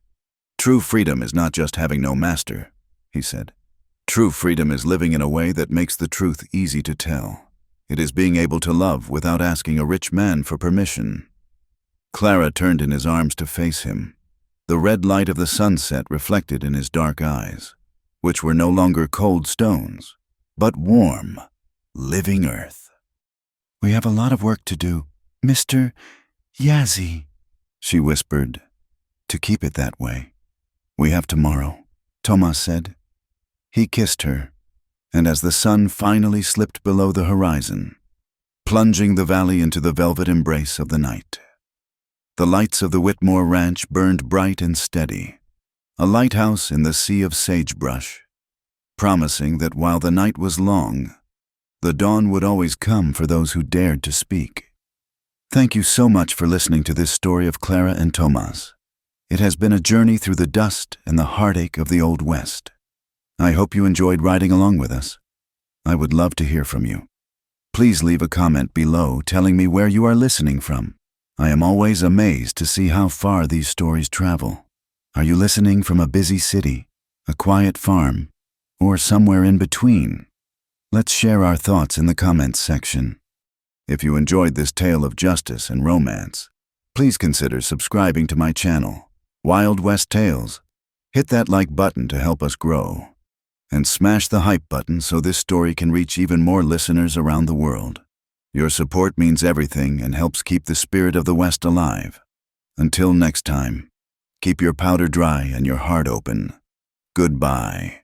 "True freedom is not just having no master," he said. "True freedom is living in a way that makes the truth easy to tell. It is being able to love without asking a rich man for permission." Clara turned in his arms to face him, the red light of the sunset reflected in his dark eyes, which were no longer cold stones, but warm, living earth. "We have a lot of work to do, Mr. Yazzie," she whispered, "to keep it that way." "We have tomorrow," Tomas said. He kissed her, and as the sun finally slipped below the horizon, plunging the valley into the velvet embrace of the night, the lights of the Whitmore Ranch burned bright and steady, a lighthouse in the sea of sagebrush, promising that while the night was long, the dawn would always come for those who dared to speak. Thank you so much for listening to this story of Clara and Tomas. It has been a journey through the dust and the heartache of the Old West. I hope you enjoyed riding along with us. I would love to hear from you. Please leave a comment below telling me where you are listening from. I am always amazed to see how far these stories travel. Are you listening from a busy city, a quiet farm, or somewhere in between? Let's share our thoughts in the comments section. If you enjoyed this tale of justice and romance, please consider subscribing to my channel, Wild West Tales. Hit that like button to help us grow, and smash the hype button so this story can reach even more listeners around the world. Your support means everything and helps keep the spirit of the West alive. Until next time, keep your powder dry and your heart open. Goodbye.